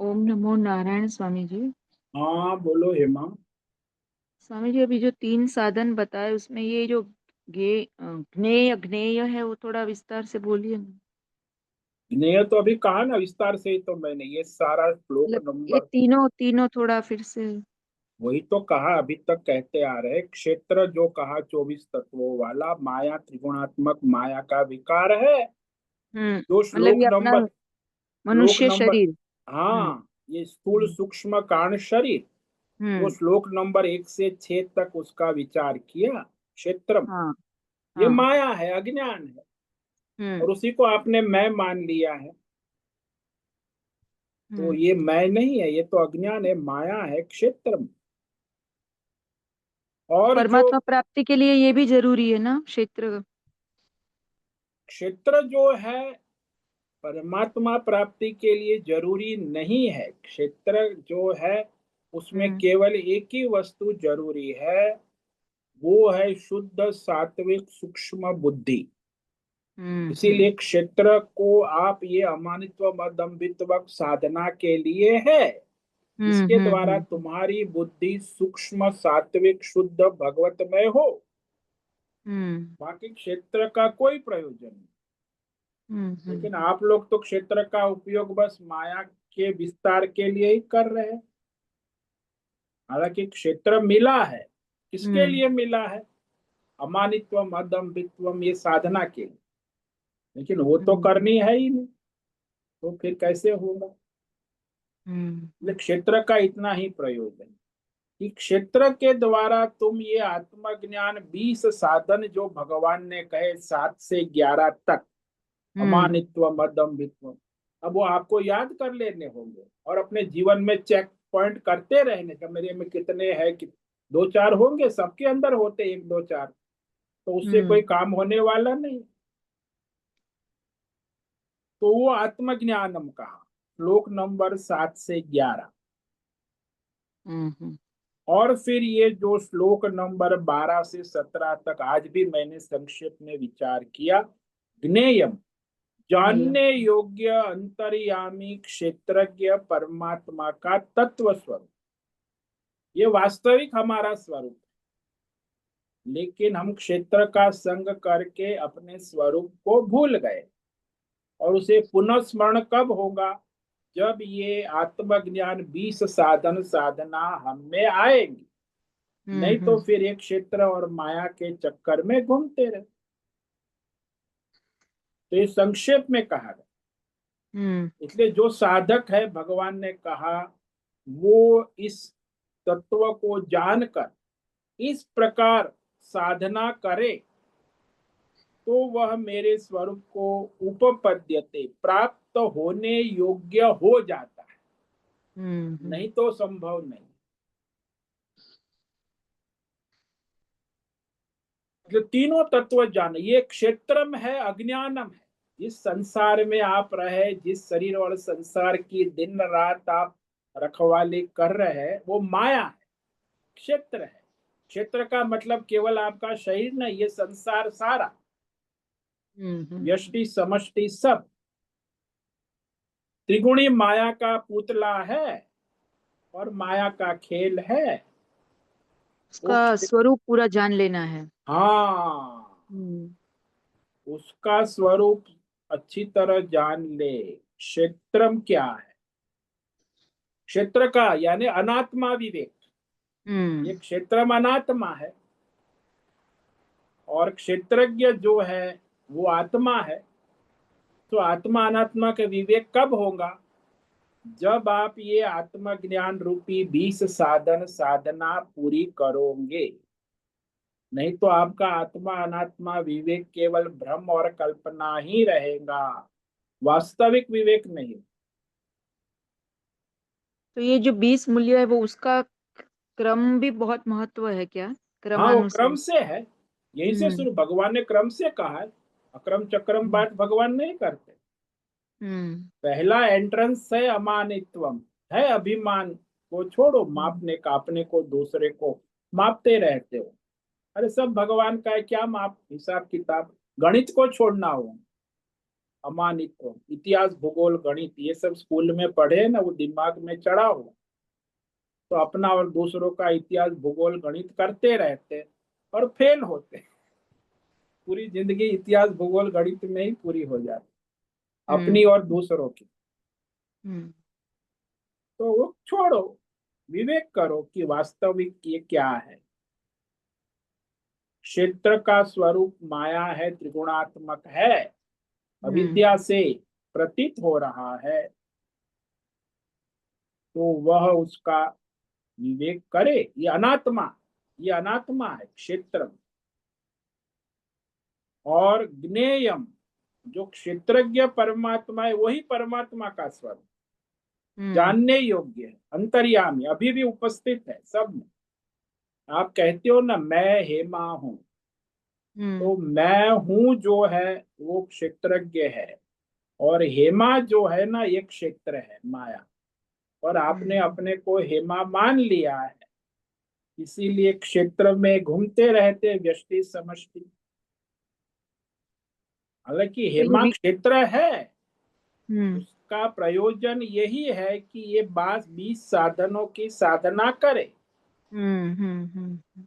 [SPEAKER 2] ओम नमो नारायण स्वामी जी।
[SPEAKER 1] हाँ बोलो हेमा।
[SPEAKER 2] स्वामी जी, अभी जो 3 साधन बताए उसमें ये जो ज्ञेय ज्ञेय है वो थोड़ा विस्तार से बोलिए ना।
[SPEAKER 1] ज्ञेय तो अभी कहा ना विस्तार से, ही तो मैंने ये सारा श्लोक
[SPEAKER 2] मतलब ये
[SPEAKER 1] नंबर
[SPEAKER 2] तीनों तीनों थोड़ा फिर से।
[SPEAKER 1] वही तो कहा, अभी तक कहते आ रहे। क्षेत्र जो कहा 24 तत्वों वाला, माया त्रिगुणात्मक माया का विकार है। जो
[SPEAKER 2] मतलब
[SPEAKER 1] श्लोक
[SPEAKER 2] ये अपना
[SPEAKER 1] नंबर श्लोक
[SPEAKER 2] मनुष्य
[SPEAKER 1] नंबर
[SPEAKER 2] शरीर। हम्म
[SPEAKER 1] हाँ, ये स्थूल
[SPEAKER 2] हम्म
[SPEAKER 1] सूक्ष्म कारण शरीर, जो
[SPEAKER 2] हम्म
[SPEAKER 1] श्लोक नंबर 1 से 6 तक उसका विचार किया। क्षेत्र
[SPEAKER 2] हाँ
[SPEAKER 1] ये
[SPEAKER 2] हाँ।
[SPEAKER 1] माया है, अज्ञान है,
[SPEAKER 2] हम्म
[SPEAKER 1] और उसी को आपने मैं मान लिया है। तो
[SPEAKER 2] हम्म
[SPEAKER 1] ये मैं नहीं है, ये तो अज्ञान है, माया है क्षेत्र में।
[SPEAKER 2] तो
[SPEAKER 1] और जो
[SPEAKER 2] परमात्मा प्राप्ति के लिए ये भी जरूरी है ना क्षेत्र।
[SPEAKER 1] क्षेत्र जो है परमात्मा प्राप्ति के लिए जरूरी नहीं है। क्षेत्र जो है उसमें
[SPEAKER 2] हम्म
[SPEAKER 1] केवल एक ही वस्तु जरूरी है, वो है शुद्ध सात्विक सूक्ष्म बुद्धि।
[SPEAKER 2] हम्म
[SPEAKER 1] इसीलिए क्षेत्र को आप ये अमानित्व मदम्बित्व साधना के लिए है। इसके द्वारा
[SPEAKER 2] हम्म
[SPEAKER 1] तुम्हारी बुद्धि सूक्ष्म सात्विक शुद्ध भगवतमय हो।
[SPEAKER 2] हम्म
[SPEAKER 1] बाकी क्षेत्र का कोई प्रयोजन नहीं।
[SPEAKER 2] हम्म
[SPEAKER 1] लेकिन आप लोग तो क्षेत्र का उपयोग बस माया के विस्तार के लिए ही कर रहे हैं। हालांकि क्षेत्र मिला है, किसके
[SPEAKER 2] हम्म
[SPEAKER 1] लिए मिला है? अमानित्वम अदम्भित्वम, ये साधना के लिए। लेकिन वो तो
[SPEAKER 2] हम्म
[SPEAKER 1] करनी है ही नहीं, तो फिर कैसे होगा? इसलिए
[SPEAKER 2] हम्म
[SPEAKER 1] क्षेत्र का इतना ही प्रयोजन कि क्षेत्र के द्वारा तुम ये आत्मज्ञान 20 साधन जो भगवान ने कहे 7 से 11 तक,
[SPEAKER 2] हम्म
[SPEAKER 1] अमानित्व मदम्भित्व, अब वो आपको याद कर लेने होंगे और अपने जीवन में चेक पॉइंट करते रहने का, मेरे में कितने हैं कि 2 4 होंगे, सबके अंदर होते 1 2 4। तो उससे कोई
[SPEAKER 2] हम्म
[SPEAKER 1] काम होने वाला नहीं। तो वो आत्मज्ञानम कहा, श्लोक नंबर 7 से 11।
[SPEAKER 2] हम्म
[SPEAKER 1] और फिर ये जो श्लोक नंबर 12 से 17 तक आज भी मैंने संक्षेप में विचार किया। ज्ञेयम,
[SPEAKER 2] नहीं।
[SPEAKER 1] जानने योग्य अंतर्यामी क्षेत्रज्ञ परमात्मा का तत्व स्वरूप, ये वास्तविक हमारा स्वरूप है। लेकिन हम क्षेत्र का संग करके अपने स्वरूप को भूल गए। और उसे पुनः स्मरण कब होगा? जब ये आत्मज्ञान 20 साधन साधना हम में आएंगी। नहीं तो
[SPEAKER 2] हम्म
[SPEAKER 1] फिर एक क्षेत्र और माया के चक्कर में घूमते रहे। तो ये संक्षेप में कहा गया।
[SPEAKER 2] हम्म
[SPEAKER 1] इसलिए जो साधक है, भगवान ने कहा, वो इस तत्व को जानकर इस प्रकार साधना करे तो वह मेरे स्वरूप को उपपद्यते, प्राप्त होने योग्य हो जाता है।
[SPEAKER 2] हम्म
[SPEAKER 1] नहीं तो संभव नहीं। जो तीनों तत्व जान, ये क्षेत्रम है, अज्ञानम है। जिस संसार में आप रहे, जिस शरीर और संसार की दिन रात आप रखवाली कर रहे हैं, वो माया है, क्षेत्र है। क्षेत्र का मतलब केवल आपका शरीर नहीं, ये संसार सारा, व्यष्टि समष्टि सब त्रिगुणी माया का पुतला है और माया का खेल है। वो
[SPEAKER 2] उसका स्वरूप पूरा जान लेना है।
[SPEAKER 1] हाँ,
[SPEAKER 2] हम्म।
[SPEAKER 1] उसका स्वरूप अच्छी तरह जान ले। क्षेत्रम क्या है? क्षेत्र का यानी अनात्मा विवेक। ये
[SPEAKER 2] हम्म।
[SPEAKER 1] क्षेत्रम अनात्मा है और क्षेत्रज्ञ जो है वो आत्मा है। तो आत्मा अनात्मा के विवेक कब होगा? जब आप ये आत्मज्ञान रूपी 20 साधन साधना पूरी करोगे। नहीं तो आपका आत्मा अनात्मा विवेक केवल भ्रम और कल्पना ही रहेगा, वास्तविक विवेक नहीं।
[SPEAKER 2] तो ये जो 20 मूल्य है वो उसका क्रम भी बहुत महत्व है क्या?
[SPEAKER 1] हाँ, वो क्रम
[SPEAKER 2] क्रमानुसार।
[SPEAKER 1] से है। यहीं से
[SPEAKER 2] हम्म।
[SPEAKER 1] शुरू, भगवान ने क्रम से कहा है। अक्रम चक्रम
[SPEAKER 2] हम्म।
[SPEAKER 1] बात भगवान नहीं करते।
[SPEAKER 2] हम्म।
[SPEAKER 1] पहला एंट्रेंस है अमानित्वम, है अभिमान को छोड़ो,
[SPEAKER 2] हम्म।
[SPEAKER 1] मापने कापने को, दूसरे को मापते रहते हो। अरे सब भगवान का है, क्या माप हिसाब किताब? गणित को छोड़ना हो, अमानित्व, इतिहास भूगोल गणित ये सब स्कूल में पढ़े ना, वो दिमाग में चढ़ा हो, तो अपना और दूसरों का इतिहास भूगोल गणित करते रहते और फेल होते। पूरी जिंदगी इतिहास भूगोल गणित में ही पूरी हो जाती, अपनी
[SPEAKER 2] हम्म।
[SPEAKER 1] और दूसरों की।
[SPEAKER 2] हम्म।
[SPEAKER 1] तो वो छोड़ो, विवेक करो कि वास्तविक ये क्या है। क्षेत्र का स्वरूप माया है, त्रिगुणात्मक है,
[SPEAKER 2] हम्म।
[SPEAKER 1] अविद्या से प्रतीत हो रहा है। तो वह उसका विवेक करे। ये अनात्मा, ये अनात्मा है क्षेत्र। और ज्ञेयम, जो क्षेत्रज्ञ परमात्मा है वही परमात्मा का स्वरूप,
[SPEAKER 2] हम्म।
[SPEAKER 1] जानने योग्य है, अंतर्यामी, अभी भी उपस्थित है सब में। आप कहते हो ना मैं हेमा हूं,
[SPEAKER 2] हम्म।
[SPEAKER 1] तो मैं हूं जो है वो क्षेत्रज्ञ है, और हेमा जो है ना ये क्षेत्र है, माया। और आपने
[SPEAKER 2] हम्म।
[SPEAKER 1] अपने को हेमा मान लिया है, इसीलिए क्षेत्र में घूमते रहते, व्यष्टि समष्टि। हालांकि
[SPEAKER 2] तो ये
[SPEAKER 1] हेमा क्षेत्र है,
[SPEAKER 2] हम्म।
[SPEAKER 1] उसका प्रयोजन यही है कि ये 20 साधनों की साधना करे।
[SPEAKER 2] हम्म। हम्म।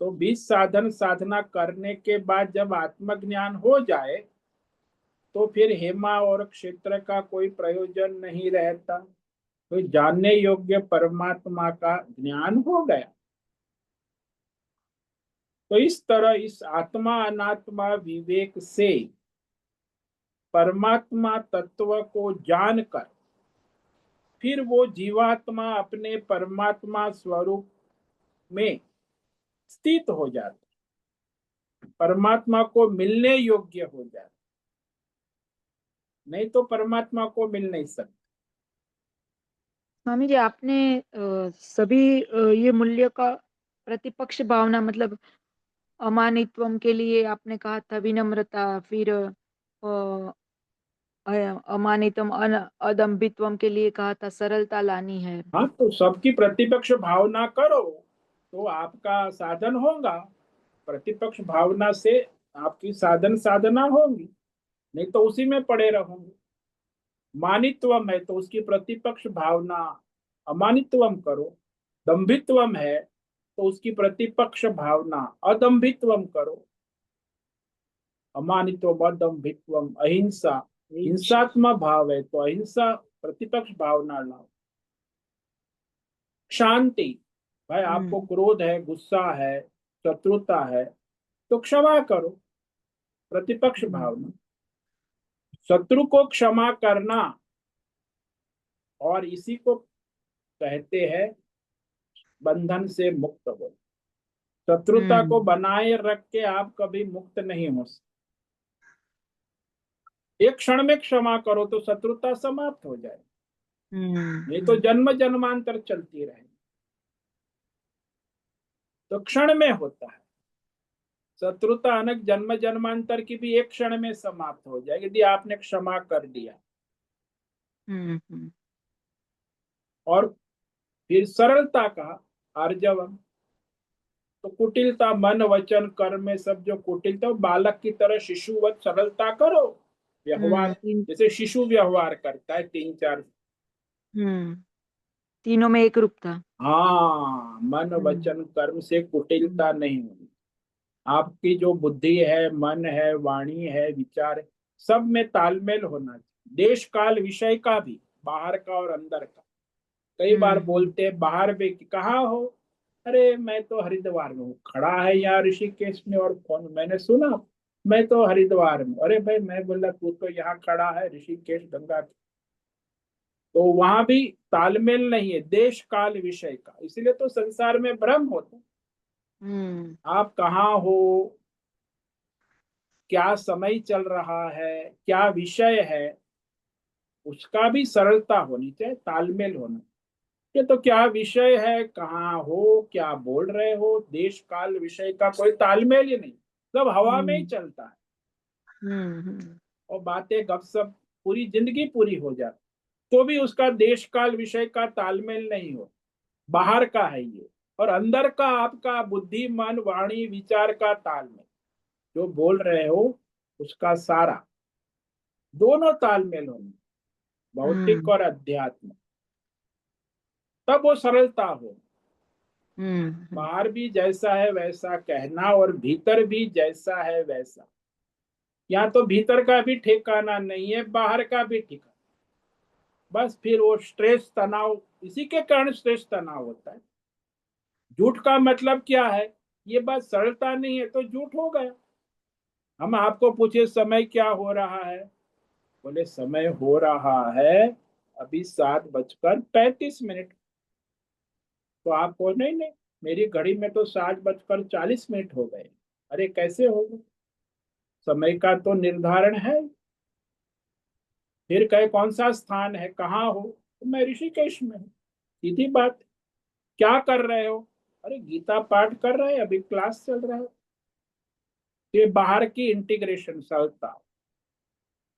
[SPEAKER 1] तो 20 साधन साधना करने के बाद जब आत्मज्ञान हो जाए, तो फिर हेमा और क्षेत्र का कोई प्रयोजन नहीं रहता, तो जानने योग्य परमात्मा का ज्ञान हो गया। तो इस तरह इस आत्मा अनात्मा विवेक से परमात्मा तत्व को जानकर फिर वो जीवात्मा अपने परमात्मा स्वरूप में स्थित हो जाता, परमात्मा को मिलने योग्य हो जाता। नहीं तो परमात्मा को मिल नहीं सकता।
[SPEAKER 2] स्वामी जी आपने सभी ये मूल्य का प्रतिपक्ष भावना मतलब अमानित्वम के लिए आपने कहा था विनम्रता, फिर अमानितम अदम्भित्वम के लिए कहा था सरलता लानी है।
[SPEAKER 1] हाँ, तो सबकी प्रतिपक्ष भावना करो तो आपका साधन होगा। प्रतिपक्ष भावना से आपकी साधन साधना होगी, नहीं तो उसी में पड़े रहोगे। मानित्वम है तो उसकी प्रतिपक्ष भावना अमानित्वम करो। दंभित्वम है तो उसकी प्रतिपक्ष भावना अदंभित्वम करो। अमानित्वम अदंभित्वम अहिंसा,
[SPEAKER 2] अच्छा।
[SPEAKER 1] हिंसात्मक भाव है तो अहिंसा प्रतिपक्ष भावना लाओ। शांति, भाई
[SPEAKER 2] हम्म।
[SPEAKER 1] आपको क्रोध है, गुस्सा है, शत्रुता है, तो क्षमा करो, प्रतिपक्ष
[SPEAKER 2] हम्म।
[SPEAKER 1] भावना। शत्रु को क्षमा करना, और इसी को कहते हैं बंधन से मुक्त हो। शत्रुता को
[SPEAKER 2] हम्म।
[SPEAKER 1] बनाए रख के आप कभी मुक्त नहीं हो सकते। एक क्षण में क्षमा करो तो शत्रुता समाप्त हो जाए, नहीं तो
[SPEAKER 2] हम्म।
[SPEAKER 1] जन्म जन्मांतर चलती रहे। तो क्षण में होता है। शत्रुता अनक जन्म जन्मांतर की भी एक क्षण में समाप्त हो जाएगी यदि आपने क्षमा कर दिया।
[SPEAKER 2] हम्म।
[SPEAKER 1] और फिर सरलता का आर्जवम, तो कुटिलता मन वचन कर्म में सब जो कुटिलता, वो बालक की तरह शिशुवत सरलता करो, व्यवहार
[SPEAKER 2] तीन।
[SPEAKER 1] जैसे शिशु व्यवहार करता है तीन चार।
[SPEAKER 2] हम्म। तीनों में एक रूप था।
[SPEAKER 1] हाँ, मन
[SPEAKER 2] हम्म।
[SPEAKER 1] वचन कर्म से कुटिलता
[SPEAKER 2] हम्म।
[SPEAKER 1] नहीं होनी। आपकी जो बुद्धि है, मन है, वाणी है, विचार है, सब में तालमेल होना चाहिए, देश काल विषय का भी, बाहर का और अंदर का। कई बार
[SPEAKER 2] हम्म।
[SPEAKER 1] बोलते हैं बाहर में कि कहाँ हो, अरे मैं तो हरिद्वार में हूँ, खड़ा है यहाँ ऋषिकेश में और फोन मैंने सुना मैं तो हरिद्वार में, अरे भाई मैं बोला तू तो यहाँ खड़ा है ऋषिकेश गंगा के। तो वहां भी तालमेल नहीं है देश काल विषय का, इसलिए तो संसार में भ्रम होता है।
[SPEAKER 2] हम्म।
[SPEAKER 1] आप कहाँ हो, क्या समय चल रहा है, क्या विषय है, उसका भी सरलता होनी चाहिए, तालमेल होना। ये तो क्या विषय है, कहाँ हो, क्या बोल रहे हो, देश काल विषय का कोई तालमेल ही नहीं, सब हवा में ही
[SPEAKER 2] हम्म।
[SPEAKER 1] चलता है।
[SPEAKER 2] हम्म।
[SPEAKER 1] और बातें गपसप पूरी जिंदगी पूरी हो जाती, तो भी उसका देश काल विषय का तालमेल नहीं हो, बाहर का है ये। और अंदर का आपका बुद्धि मन वाणी विचार का तालमेल, जो बोल रहे हो उसका सारा, दोनों तालमेल होने, भौतिक
[SPEAKER 2] हम्म।
[SPEAKER 1] और अध्यात्म, तब वो सरलता हो।
[SPEAKER 2] हम्म।
[SPEAKER 1] बाहर भी जैसा है वैसा कहना और भीतर भी जैसा है वैसा। यहाँ तो भीतर का भी ठिकाना नहीं है, बाहर का भी ठिकाना। बस फिर वो स्ट्रेस तनाव, इसी के कारण स्ट्रेस तनाव होता है। झूठ का मतलब क्या है, ये बात सरलता नहीं है तो झूठ हो गया। हम आपको पूछे समय क्या हो रहा है, बोले समय हो रहा है अभी 7:35। तो आपको नहीं नहीं, मेरी घड़ी में तो 7:40 हो गए। अरे कैसे होगा, समय का तो निर्धारण है। फिर कहे कौन सा स्थान है, कहाँ हो, तो मैं ऋषिकेश में हूँ। सीधी बात। क्या कर रहे हो, अरे गीता पाठ कर रहे हैं, अभी क्लास चल रहा है। फिर बाहर की इंटीग्रेशन सरलता,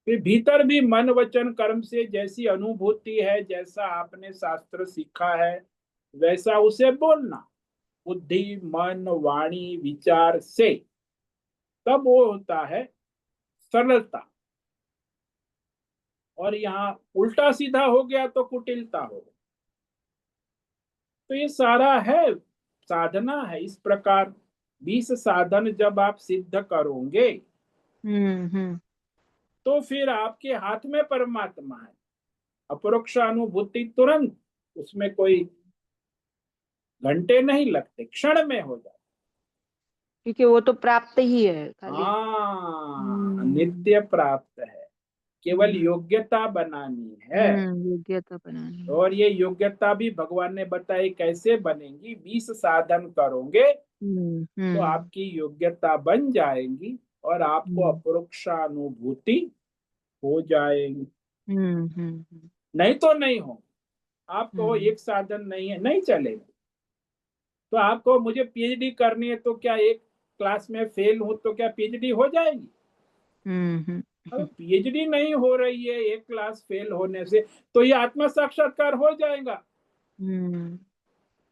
[SPEAKER 1] फिर भीतर भी मन वचन कर्म से जैसी अनुभूति है, जैसा आपने शास्त्र सीखा है वैसा उसे बोलना, बुद्धि मन वाणी विचार से, तब वो होता है सरलता। और यहाँ उल्टा सीधा हो गया तो कुटिलता हो गया। तो ये सारा है, साधना है इस प्रकार। 20 साधन जब आप सिद्ध करोगे,
[SPEAKER 2] हम्म।
[SPEAKER 1] तो फिर आपके हाथ में परमात्मा है, अपरोक्ष अनुभूति तुरंत, उसमें कोई घंटे नहीं लगते, क्षण में हो जाता।
[SPEAKER 2] क्योंकि वो तो प्राप्त ही है खाली।
[SPEAKER 1] हाँ,
[SPEAKER 2] हम्म।
[SPEAKER 1] नित्य प्राप्त है, केवल
[SPEAKER 2] हम्म।
[SPEAKER 1] योग्यता बनानी है।
[SPEAKER 2] योग्यता बनानी है।
[SPEAKER 1] और ये योग्यता भी भगवान ने बताई कैसे बनेगी, 20 साधन करोगे तो
[SPEAKER 2] हम्म।
[SPEAKER 1] आपकी योग्यता बन जाएगी और आपको
[SPEAKER 2] हम्म।
[SPEAKER 1] अपरोक्षानुभूति हो जाएगी।
[SPEAKER 2] हम्म।
[SPEAKER 1] नहीं तो नहीं हो, आपको
[SPEAKER 2] हम्म।
[SPEAKER 1] एक साधन नहीं है नहीं चलेगा। तो आपको मुझे पीएचडी करनी है तो क्या एक क्लास में फेल हो तो क्या पीएचडी हो जाएगी?
[SPEAKER 2] हम्म।
[SPEAKER 1] अब पीएचडी नहीं हो रही है एक क्लास फेल होने से, तो ये आत्म साक्षात्कार हो जाएगा।
[SPEAKER 2] हम्म।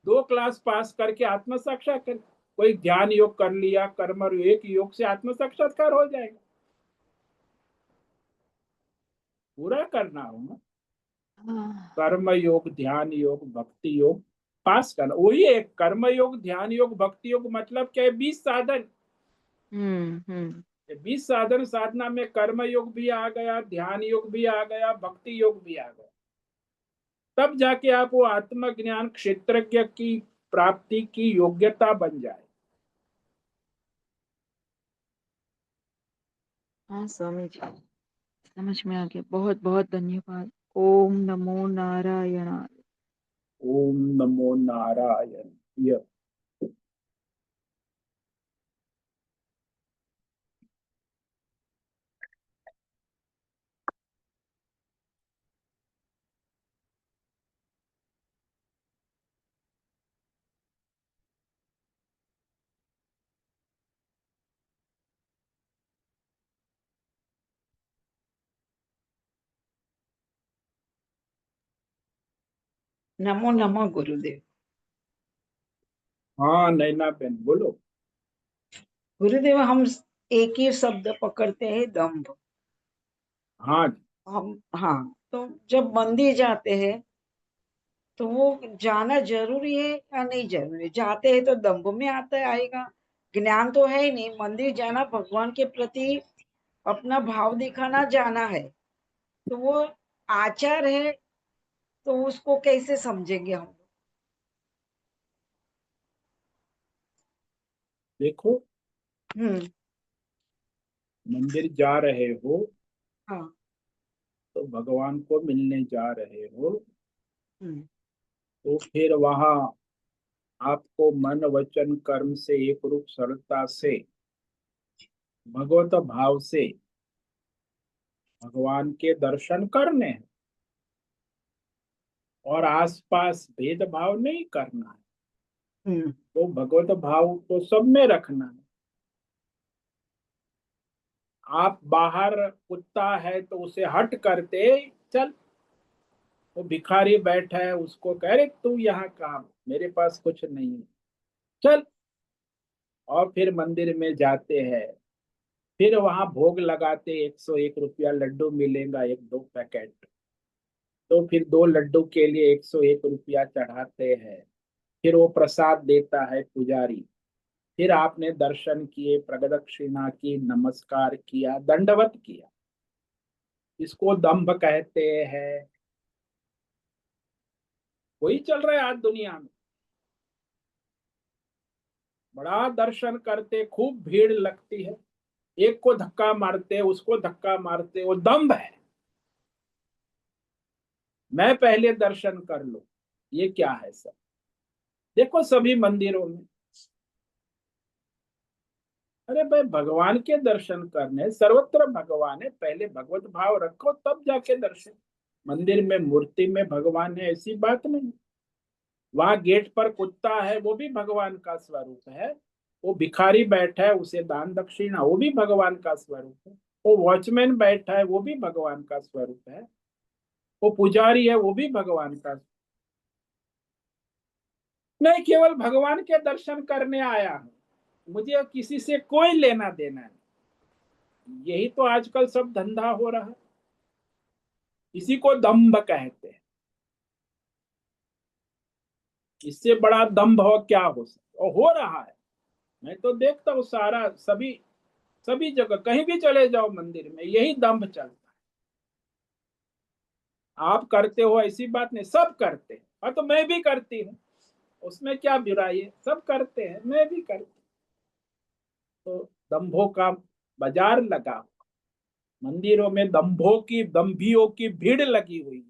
[SPEAKER 1] 2 क्लास पास करके आत्म साक्षात्कार, कोई ध्यान योग कर लिया, कर्म एक योग से आत्म साक्षात्कार हो जाएगा। पूरा करना होगा,
[SPEAKER 2] हाँ।
[SPEAKER 1] कर्म योग ध्यान योग भक्ति योग पास करना, वही है कर्म योग ध्यान योग भक्ति योग, मतलब क्या है 20 साधन।
[SPEAKER 2] हम्म।
[SPEAKER 1] 20 साधन साधना में कर्म योग भी आ गया, ध्यान योग भी आ गया, भक्ति योग भी आ गया, तब जाके आप वो आत्मज्ञान क्षेत्रज्ञ की प्राप्ति की योग्यता बन जाए।
[SPEAKER 2] हाँ स्वामी जी, समझ में आ गया। बहुत बहुत धन्यवाद। ओम नमो नारायण।
[SPEAKER 1] ओम नमो नारायण।
[SPEAKER 3] नमो नमः गुरुदेव।
[SPEAKER 1] हाँ नैना बेन बोलो।
[SPEAKER 3] गुरुदेव, हम एक ही शब्द पकड़ते हैं, दम्भ।
[SPEAKER 1] हाँ
[SPEAKER 3] हम, हाँ, तो जब मंदिर जाते हैं तो वो जाना जरूरी है या नहीं जरूरी? जाते हैं तो दम्भ में आता है, आएगा। ज्ञान तो है ही नहीं, मंदिर जाना भगवान के प्रति अपना भाव दिखाना जाना है, तो वो आचार है, तो उसको कैसे समझेंगे हम?
[SPEAKER 1] देखो,
[SPEAKER 3] हम्म।
[SPEAKER 1] मंदिर जा रहे हो
[SPEAKER 3] हाँ।
[SPEAKER 1] तो भगवान को मिलने जा रहे हो,
[SPEAKER 3] हम्म।
[SPEAKER 1] तो फिर वहां आपको मन वचन कर्म से एक रूप सरलता से भगवत भाव से भगवान के दर्शन करने हैं और आसपास भेदभाव नहीं करना है।
[SPEAKER 3] हम्म।
[SPEAKER 1] तो भगवत भाव तो सब में रखना है। आप बाहर कुत्ता है तो उसे हट करते चल, वो भिखारी बैठा है उसको कह रहे तू यहाँ काम, मेरे पास कुछ नहीं है, चल। और फिर मंदिर में जाते हैं, फिर वहां भोग लगाते, 101 रुपया लड्डू मिलेगा, एक दो पैकेट, तो फिर दो लड्डू के लिए 101 रुपया चढ़ाते हैं। फिर वो प्रसाद देता है पुजारी, फिर आपने दर्शन किए, प्रदक्षिणा की, नमस्कार किया, दंडवत किया, इसको दंभ कहते हैं। वही चल रहा है आज दुनिया में। बड़ा दर्शन करते, खूब भीड़ लगती है, एक को धक्का मारते, उसको धक्का मारते, वो दंभ है। मैं पहले दर्शन कर लूं, ये क्या है सब? देखो सभी मंदिरों में, अरे भाई भगवान के दर्शन करने, सर्वत्र भगवान है, पहले भगवत भाव रखो तब जाके दर्शन। मंदिर में मूर्ति में भगवान है ऐसी बात नहीं। वहां गेट पर कुत्ता है वो भी भगवान का स्वरूप है। वो भिखारी बैठा है उसे दान दक्षिणा, वो भी भगवान का स्वरूप है। वो वॉचमैन बैठा है वो भी भगवान का स्वरूप है। वो पुजारी है वो भी भगवान का। नहीं, केवल भगवान के दर्शन करने आया हूं, मुझे किसी से कोई लेना देना नहीं। यही तो आजकल सब धंधा हो रहा है, इसी को दंभ कहते हैं। इससे बड़ा दंभ हो क्या हो सकता, और हो रहा है। मैं तो देखता हूँ सारा, सभी सभी जगह कहीं भी चले जाओ मंदिर में यही दंभ चलता है। आप करते हो ऐसी बात नहीं, सब करते हैं, और तो मैं भी करती हूँ, उसमें क्या बुराई है? सब करते हैं, मैं भी करती हूँ। तो दंभों का बाजार लगा, मंदिरों में दंभों की, दंभियों की भीड़ लगी हुई,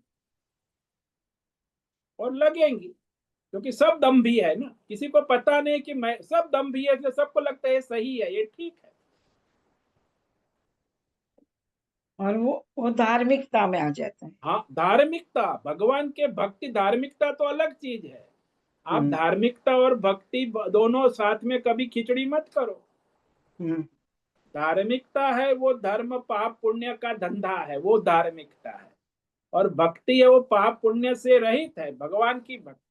[SPEAKER 1] और लगेंगी, क्योंकि सब दंभी है ना। किसी को पता नहीं कि मैं सब दंभी है, इसलिए सबको लगता है ये सही है, ये ठीक है।
[SPEAKER 3] और वो धार्मिकता में आ जाता है।
[SPEAKER 1] हाँ, धार्मिकता, भगवान के भक्ति, धार्मिकता तो अलग चीज है। आप
[SPEAKER 3] हम्म।
[SPEAKER 1] धार्मिकता और भक्ति दोनों साथ में कभी खिचड़ी मत करो।
[SPEAKER 3] हम्म।
[SPEAKER 1] धार्मिकता है वो धर्म पाप पुण्य का धंधा है, वो धार्मिकता है। और भक्ति है वो पाप पुण्य से रहित है, भगवान की भक्ति।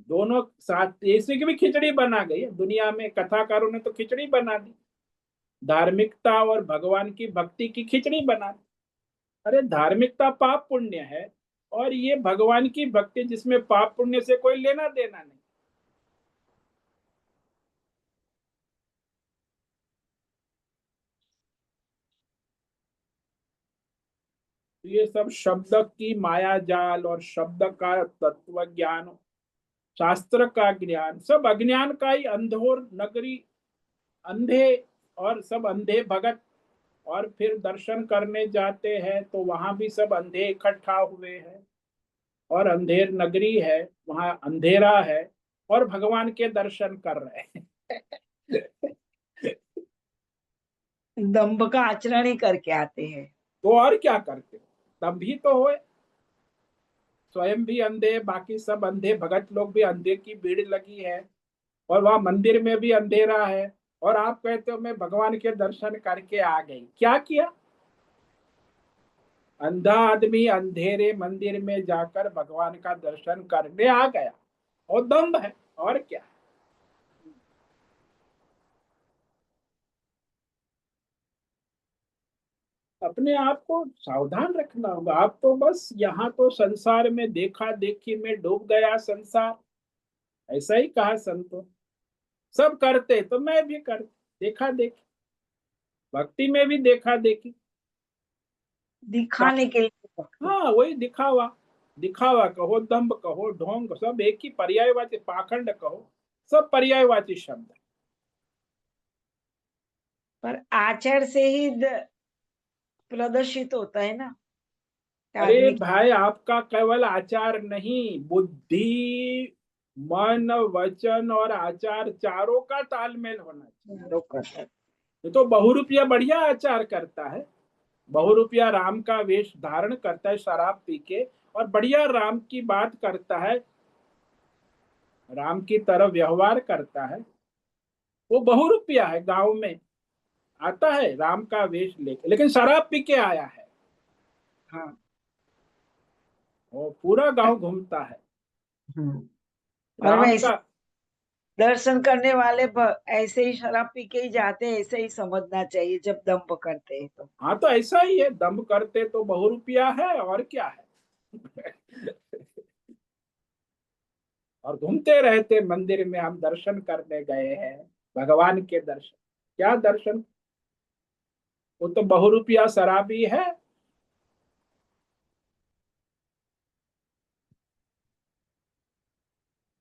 [SPEAKER 1] दोनों साथ, इसमें की भी खिचड़ी बना गई है दुनिया में, कथाकारों ने तो खिचड़ी बना दी, धार्मिकता और भगवान की भक्ति की खिचड़ी बना दी। अरे धार्मिकता पाप पुण्य है, और ये भगवान की भक्ति जिसमें पाप पुण्य से कोई लेना देना नहीं। तो ये सब शब्द की माया जाल और शब्द का तत्व ज्ञान, शास्त्र का ज्ञान, सब अज्ञान का ही अंधोर नगरी, अंधे, और सब अंधे भगत। और फिर दर्शन करने जाते हैं तो वहां भी सब अंधे इकट्ठा हुए हैं, और अंधेर नगरी है, वहां अंधेरा है, और भगवान के दर्शन कर रहे हैं।
[SPEAKER 3] दम्भ का आचरण ही करके आते हैं।
[SPEAKER 1] तो और क्या करते? तब भी तो होए, स्वयं भी अंधे, बाकी सब अंधे भगत लोग भी, अंधे की भीड़ लगी है, और वहां मंदिर में भी अंधेरा है, और आप कहते हो मैं भगवान के दर्शन करके आ गई, क्या किया? अंधा आदमी अंधेरे मंदिर में जाकर भगवान का दर्शन करने आ गया, और दम्भ है, और क्या। अपने आप को सावधान रखना होगा। आप तो बस यहाँ तो संसार में देखा देखी में डूब गया संसार, ऐसा ही कहा संतों। सब करते तो मैं भी कर, देखा देखी, भक्ति में भी देखा देखी।
[SPEAKER 3] दिखाने के लिए।
[SPEAKER 1] हाँ, वही दिखावा। दिखावा कहो, दम्भ कहो, ढोंग, सब एक ही पर्यायवाची, पाखंड कहो, सब पर्यायवाची शब्द है।
[SPEAKER 3] पर आचार से ही प्रदर्शित होता है ना
[SPEAKER 1] अरे
[SPEAKER 3] आदमी।
[SPEAKER 1] भाई, आपका केवल आचार नहीं, बुद्धि, मन, वचन और आचार चारों का तालमेल होना चाहिए। ये तो बहुरूपिया बढ़िया आचार करता है, बहुरूपिया राम का वेश धारण करता है शराब पी के, और बढ़िया राम की बात करता है, राम की तरह व्यवहार करता है। वो बहुरूपिया है, गांव में आता है राम का वेश लेके, लेकिन शराब पी के आया है।
[SPEAKER 3] हाँ।
[SPEAKER 1] वो पूरा गांव घूमता है
[SPEAKER 3] और
[SPEAKER 1] राम
[SPEAKER 3] वैसे
[SPEAKER 1] का।
[SPEAKER 3] दर्शन करने वाले ऐसे ही शराब पी के ही जाते हैं, ऐसे ही समझना चाहिए जब दंभ करते हैं तो।
[SPEAKER 1] हाँ, तो ऐसा ही है, दम्भ करते तो बहुरूपिया है, और क्या है। और घूमते रहते मंदिर में, हम दर्शन करने गए हैं, भगवान के दर्शन। क्या दर्शन, वो तो बहुरूपिया शराबी है।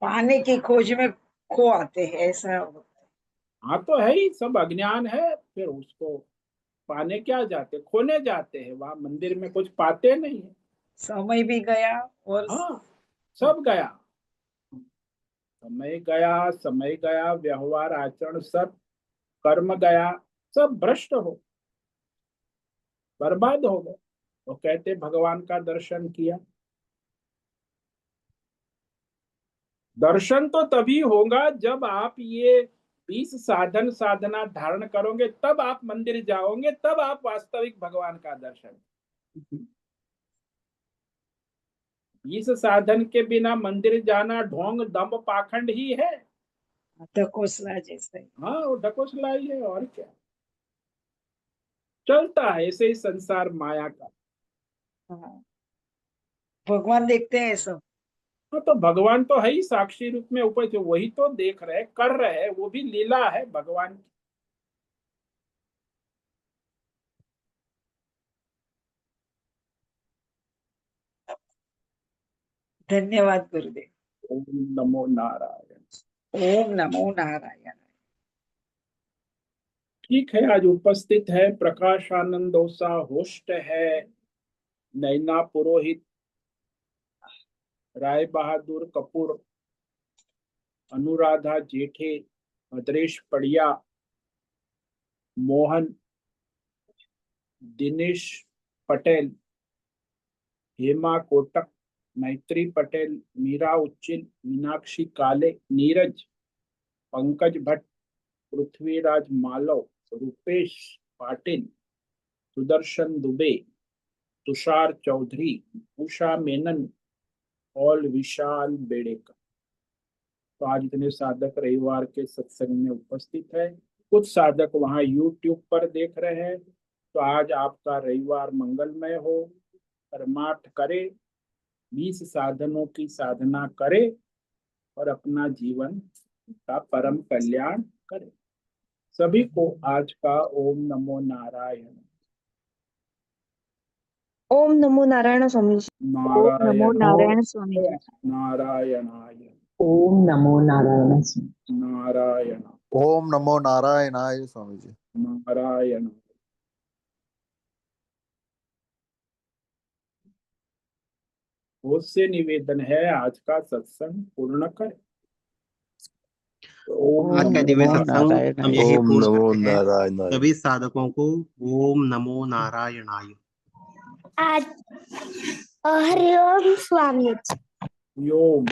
[SPEAKER 3] पाने की खोज में खो आते हैं, ऐसा होता है।
[SPEAKER 1] हाँ, तो है ही, सब अज्ञान है, फिर उसको पाने क्या जाते, खोने जाते हैं, वहां मंदिर में कुछ पाते नहीं है।
[SPEAKER 3] समय भी गया और
[SPEAKER 1] हाँ, सब गया, समय गया, समय गया, व्यवहार आचरण सब, कर्म गया, सब भ्रष्ट हो, बर्बाद हो गए। तो कहते भगवान का दर्शन किया। दर्शन तो तभी होगा जब आप ये 20 साधन साधना धारण करोगे, तब आप मंदिर जाओगे, तब आप वास्तविक भगवान का दर्शन। 20 साधन के बिना मंदिर जाना ढोंग दम्भ पाखंड ही है।
[SPEAKER 3] ढकोसला जैसे।
[SPEAKER 1] हाँ, वो ढकोसलाई है, और क्या। चलता है ऐसे ही संसार माया का।
[SPEAKER 3] हाँ, भगवान देखते हैं सब।
[SPEAKER 1] हाँ, तो भगवान तो है ही, साक्षी रूप में ऊपर से वही तो देख रहे, कर रहे हैं, वो भी लीला है भगवान की।
[SPEAKER 3] धन्यवाद गुरुदेव।
[SPEAKER 1] ओम नमो नारायण।
[SPEAKER 3] ओम नमो नारायण।
[SPEAKER 1] ठीक है, आज उपस्थित है प्रकाश आनंद ओसा, होस्ट है नैना पुरोहित, राय बहादुर कपूर, अनुराधा जेठे, भद्रेश पड़िया, मोहन, दिनेश पटेल, हेमा कोटक, मैत्री पटेल, मीरा उच्चिल, मीनाक्षी काले, नीरज, पंकज भट्ट, पृथ्वीराज मालव, रूपेश पाटिल, सुदर्शन दुबे, तुषार चौधरी, उषा मेनन और विशाल बेड़ेकर। तो आज इतने साधक रविवार के सत्संग में उपस्थित है। कुछ साधक वहां YouTube पर देख रहे हैं। तो आज आपका रविवार मंगलमय हो, परमार्थ करे, 20 साधनों की साधना करे, और अपना जीवन का परम कल्याण करे। सभी को आज का ओम नमो नारायण।
[SPEAKER 4] ओम नमो नारायण स्वामी जी। ओम नमो
[SPEAKER 1] नारायण
[SPEAKER 4] नारायण स्वामी जी।
[SPEAKER 1] नारायणाय
[SPEAKER 5] ओम नमो नारायण।
[SPEAKER 1] नारायण
[SPEAKER 6] ओम नमो नारायणाय स्वामी जी।
[SPEAKER 1] नारायण। उससे निवेदन है आज का सत्संग पूर्ण करें।
[SPEAKER 7] आज का दिव्य सत्संग हम यही
[SPEAKER 6] ओम
[SPEAKER 7] पूर्ण
[SPEAKER 6] नमो
[SPEAKER 7] करते हैं।
[SPEAKER 6] नारायणाय।
[SPEAKER 7] सभी साधकों को ओम नमो नारायणाय।
[SPEAKER 4] आज हरिओम स्वामी।
[SPEAKER 1] ओम।